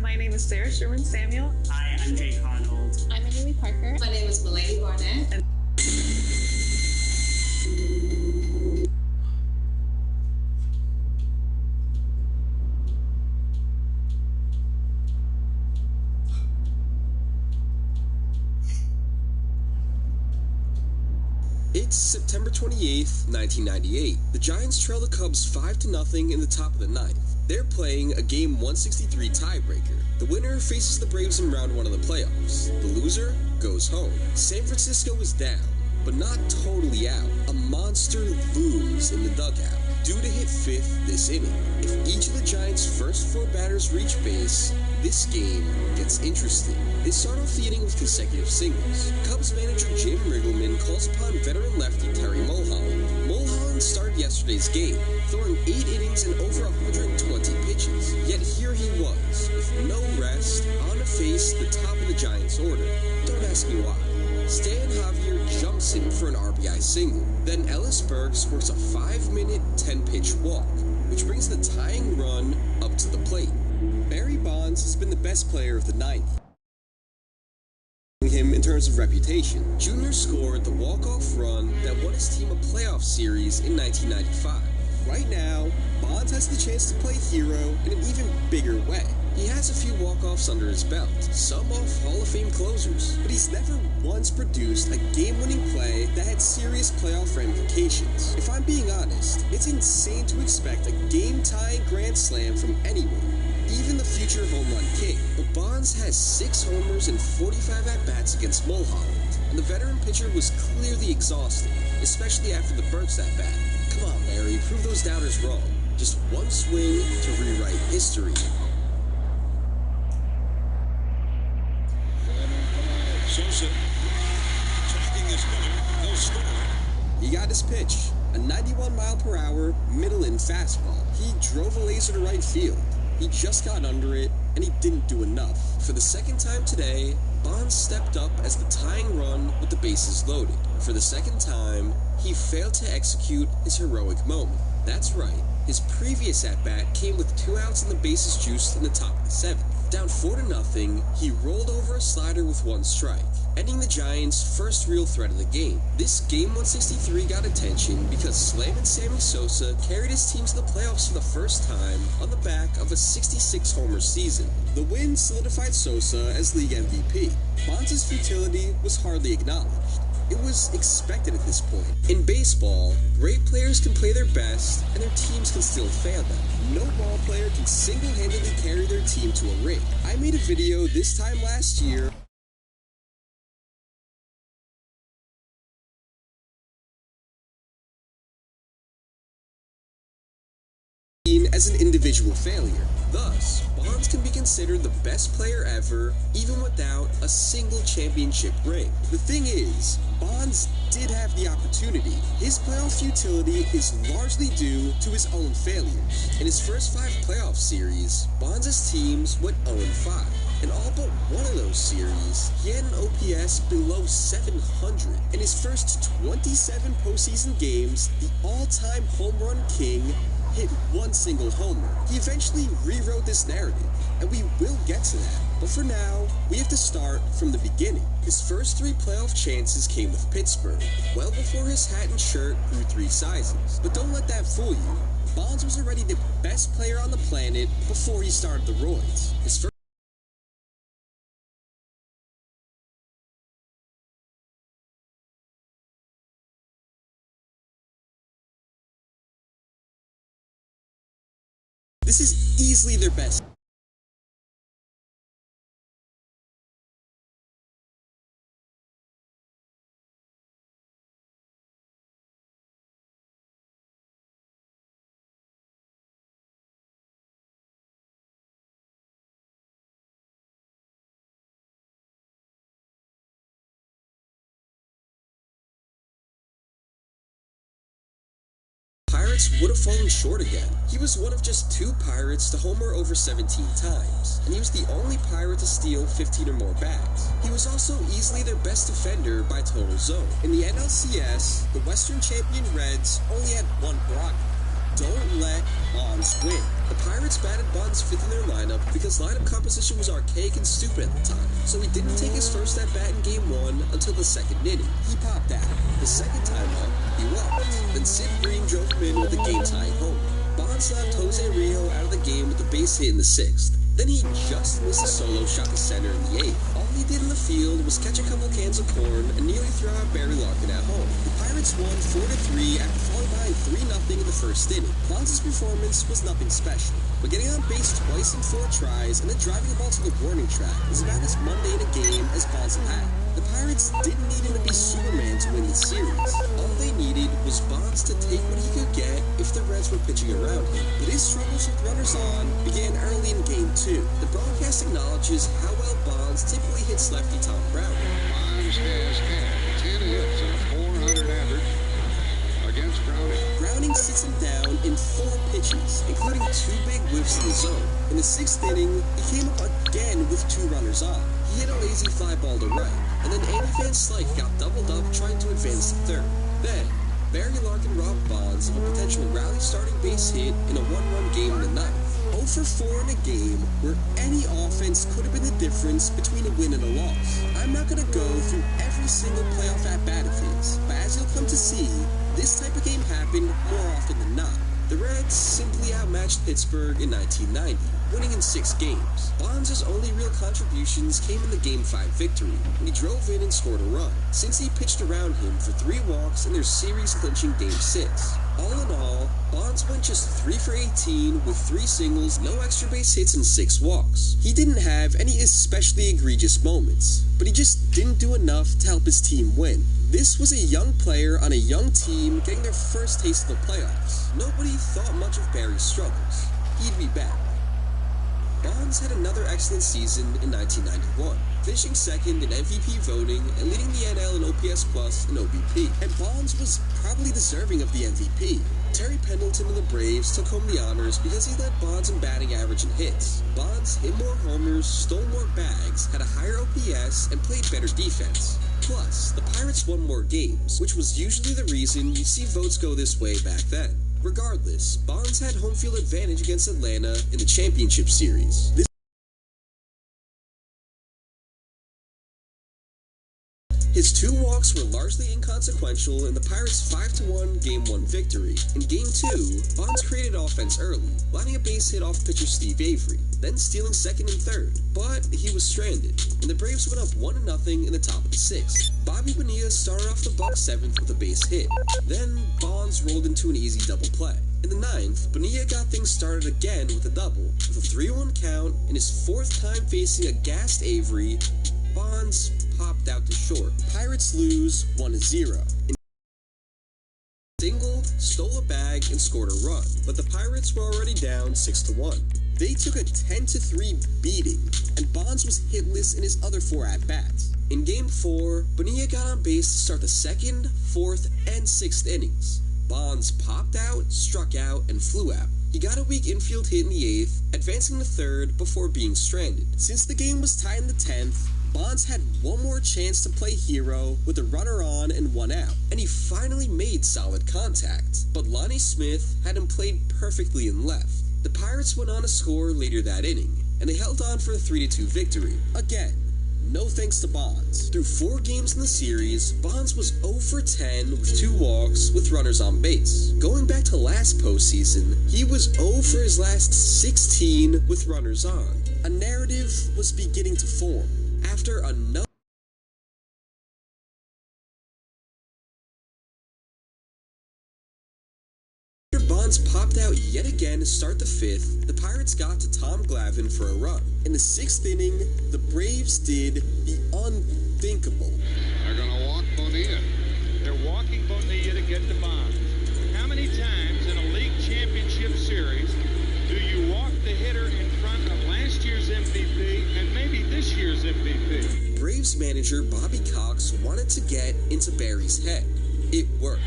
My name is Sarah Sherman Samuel. Hi, I'm Jake Arnold. I'm Amy Parker. My name is Mulaney Barnett. It's September 28th, 1998. The Giants trail the Cubs 5-0 in the top of the 9th. They're playing a Game 163 tiebreaker. The winner faces the Braves in round 1 of the playoffs. The loser goes home. San Francisco is down, but not totally out. A monster looms in the dugout, due to hit 5th this inning. If each of the Giants' first 4 batters reach base, this game gets interesting. They start off the inning with consecutive singles. Cubs manager Jim Riggleman calls upon veteran lefty Terry Mulholland. Mulholland started yesterday's game, throwing 8 innings and over 120 pitches. Yet here he was, with no rest, on to face the top of the Giants' order. Don't ask me why. Stan Javier jumps in for an RBI single. Then Ellis Burks works a 5-minute, 10-pitch walk, which brings the tying run up to the plate. Barry Bonds has been the best player of the 9th. Him in terms of reputation. Junior scored the walk-off run that won his team a playoff series in 1995. Right now, Bonds has the chance to play hero in an even bigger way. He has a few walk-offs under his belt, some off Hall of Fame closers, but he's never once produced a game-winning play that had serious playoff ramifications. If I'm being honest, it's insane to expect a game-tying grand slam from anyone, even the future home run king. But Bonds has 6 homers and 45 at-bats against Mulholland, and the veteran pitcher was clearly exhausted, especially after the Burks at-bat. Come on, Barry, prove those doubters wrong. Just one swing to rewrite history. Sosa tracking his Miller, no score. He got his pitch, a 91-mile-per-hour middle-in fastball. He drove a laser to right field. He just got under it, and he didn't do enough. For the second time today, Bonds stepped up as the tying run with the bases loaded. For the second time, he failed to execute his heroic moment. That's right, his previous at-bat came with 2 outs and the bases juiced in the top of the 7th. Down 4-0, he rolled over a slider with 1 strike, ending the Giants' first real threat of the game. This Game 163 got attention because Slammin' Sammy Sosa carried his team to the playoffs for the first time on the back of a 66-homer season. The win solidified Sosa as league MVP. Bonds' futility was hardly acknowledged. It was expected at this point. In baseball, great players can play their best, and their teams can still fail them. No ball player can single-handedly carry their team to a ring. I made a video this time last year as an individual failure. Thus, Bonds can be considered the best player ever, even without a single championship ring. The thing is, Bonds did have the opportunity. His playoff futility is largely due to his own failures. In his first 5 playoff series, Bonds' teams went 0-5. In all but one of those series, he had an OPS below 700. In his first 27 postseason games, the all-time home run king hit 1 single homer. He eventually rewrote this narrative, and we will get to that. But for now, we have to start from the beginning. His first 3 playoff chances came with Pittsburgh, well before his hat and shirt grew 3 sizes. But don't let that fool you. Bonds was already the best player on the planet before he started the roids. His first This is easily their best. Pirates would have fallen short again. He was one of just 2 Pirates to homer over 17 times, and he was the only Pirate to steal 15 or more bags. He was also easily their best defender by total zone. In the NLCS, the Western champion Reds only had 1 prerogative: don't let Bonds win. The Pirates batted Bonds 5th in their lineup because lineup composition was archaic and stupid at the time, so he didn't take his first at-bat in Game 1 until the 2nd inning. He popped out. The second time up, he walked. Then Sid Green drove him in with a game-tying homer. Bonds knocked Jose Rio out of the game with a base hit in the 6th. Then he just missed a solo shot to center in the 8th. All he did in the field was catch a couple cans of corn and nearly throw out Barry Larkin at home. The Pirates won 4-3 after falling behind 3-0 in the first inning. Bonds' performance was nothing special, but getting on base twice in 4 tries and then driving the ball to the warning track is about as mundane a game as Bonds had. The Pirates didn't need him to be Superman to win the series. All they needed was Bonds to take what he could get if the Reds were pitching around him. But his struggles with runners on began early in Game 2. The broadcast acknowledges how well Bonds typically hits lefty Tom Browning. Bonds has had 10 hits and a .400 average against Browning. Browning sits him down in 4 pitches, including 2 big whiffs in the zone. In the 6th inning, he came up again with 2 runners on. He hit a lazy fly ball to right, and then Andy Van Slyke got doubled up trying to advance to 3rd. Then, Barry Larkin robbed Bonds of a potential rally starting base hit in a 1-run game in the 9th. 0 for 4 in a game where any offense could have been the difference between a win and a loss. I'm not going to go through every single playoff at-bat of his, but as you'll come to see, this type of game happened more often than not. The Reds simply outmatched Pittsburgh in 1990, winning in 6 games. Bonds' only real contributions came in the Game 5 victory, when he drove in and scored a run, since he pitched around him for 3 walks in their series-clinching Game 6. All in all, Bonds went just 3 for 18 with 3 singles, no extra base hits, and 6 walks. He didn't have any especially egregious moments, but he just didn't do enough to help his team win. This was a young player on a young team getting their first taste of the playoffs. Nobody thought much of Barry's struggles. He'd be back. Bonds had another excellent season in 1991, finishing second in MVP voting and leading the NL in OPS Plus and OBP. And Bonds was probably deserving of the MVP. Terry Pendleton and the Braves took home the honors because he led Bonds in batting average and hits. Bonds hit more homers, stole more bags, had a higher OPS, and played better defense. Plus, the Pirates won more games, which was usually the reason you'd see votes go this way back then. Regardless, Bonds had home field advantage against Atlanta in the championship series. His 2 walks were largely inconsequential in the Pirates' 5-1 Game 1 victory. In Game 2, Bonds created offense early, lining a base hit off pitcher Steve Avery, then stealing second and third. But he was stranded, and the Braves went up 1-0 in the top of the 6th. Bobby Bonilla started off the Bucs' 7th with a base hit. Then Bonds rolled into an easy double play. In the 9th, Bonilla got things started again with a double. With a 3-1 count, and his 4th time facing a gassed Avery, Bonds popped out to short. Pirates lose 1-0. Singled, stole a bag, and scored a run, but the Pirates were already down 6-1. They took a 10-3 beating, and Bonds was hitless in his other 4 at-bats. In Game 4, Bonilla got on base to start the 2nd, 4th, and 6th innings. Bonds popped out, struck out, and flew out. He got a weak infield hit in the 8th, advancing to 3rd before being stranded. Since the game was tied in the 10th, Bonds had one more chance to play hero with a runner on and 1 out, and he finally made solid contact. But Lonnie Smith had him played perfectly in left. The Pirates went on to score later that inning, and they held on for a 3-2 victory. Again, no thanks to Bonds. Through 4 games in the series, Bonds was 0 for 10 with 2 walks with runners on base. Going back to last postseason, he was 0 for his last 16 with runners on. A narrative was beginning to form. After another Bonds popped out yet again to start the 5th, the Pirates got to Tom Glavine for a run. In the 6th inning, the Braves did the unthinkable. They're going to walk Bonilla. They're walking Bonilla to get the Bonds. How many times in a league championship series do you walk the hitter in front of last year's MVP and maybe this year's MVP? Braves manager Bobby Cox wanted to get into Barry's head. It worked.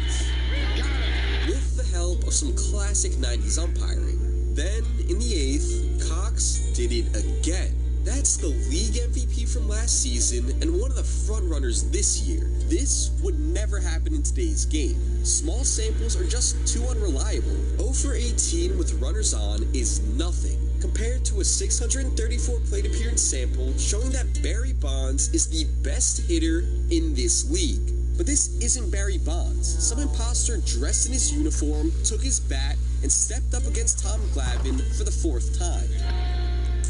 With the help of some classic 90s umpiring. Then, in the 8th, Cox did it again. That's the league MVP from last season and one of the frontrunners this year. This would never happen in today's game. Small samples are just too unreliable. 0 for 18 with runners on is nothing compared to a 634 plate appearance sample showing that Barry Bonds is the best hitter in this league. But this isn't Barry Bonds. Some imposter dressed in his uniform, took his bat, and stepped up against Tom Glavine for the 4th time.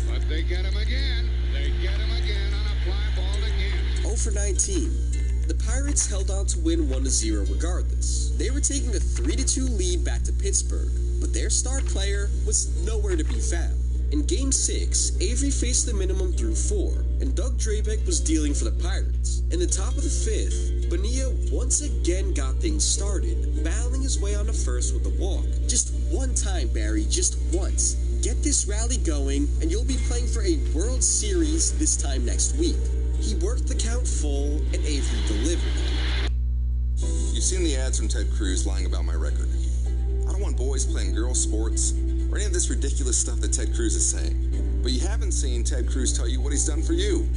But they get him again. They get him again on a fly ball again. 0 for 19. The Pirates held on to win 1-0 regardless. They were taking a 3-2 lead back to Pittsburgh, but their star player was nowhere to be found. In Game 6, Avery faced the minimum through 4, and Doug Drabeck was dealing for the Pirates. In the top of the 5th, Bonilla once again got things started, battling his way onto first with a walk. Just one time, Barry, just once. Get this rally going, and you'll be playing for a World Series this time next week. He worked the count full, and Avery delivered. You've seen the ads from Ted Cruz lying about my record. I don't want boys playing girl sports or any of this ridiculous stuff that Ted Cruz is saying. But you haven't seen Ted Cruz tell you what he's done for you.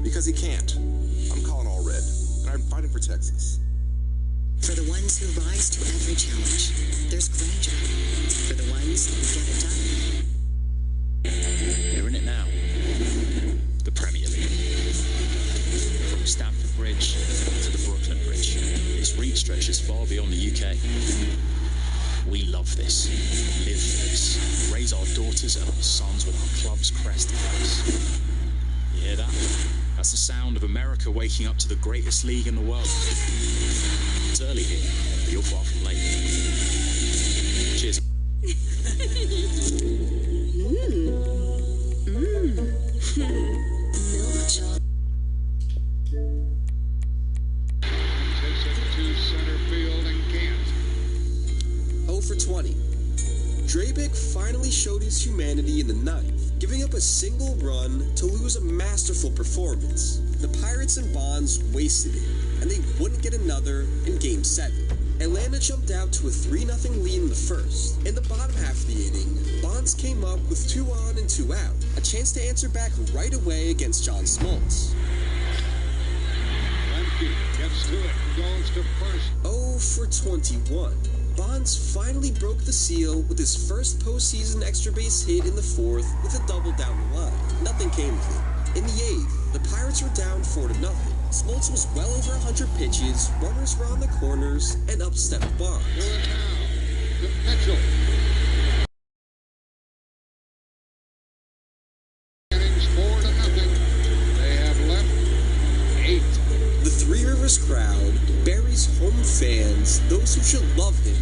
Because he can't. I'm calling all red, and I'm fighting for Texas. For the ones who rise to every challenge, there's grandeur. For the ones who get it done. We're in it now. The Premier League. From Stamford Bridge to the Brooklyn Bridge, its reach stretches far beyond the UK. We love this, live this, raise our daughters and our sons with our club's crest in place. You hear that? That's the sound of America waking up to the greatest league in the world. It's early here, but you're far from late. Cheers. Milk chocolate. Takes it to center field and can't. 0 for 20. Drabek finally showed his humanity in the ninth, giving up a single run to lose a masterful performance. The Pirates and Bonds wasted it, and they wouldn't get another in Game 7. Atlanta jumped out to a 3-0 lead in the first. In the bottom half of the inning, Bonds came up with 2 on and 2 out, a chance to answer back right away against John Smoltz. Lemke gets to it, goes to first. 0 for 21. Bonds finally broke the seal with his first postseason extra base hit in the fourth with a double down the line. Nothing came of it. In the eighth, the Pirates were down 4-0. Smoltz was well over 100 pitches, runners were on the corners, and up stepped Bonds. To it now, to Mitchell. Innings 4-0. They have left 8. The Three Rivers crowd buries home fans, those who should love him,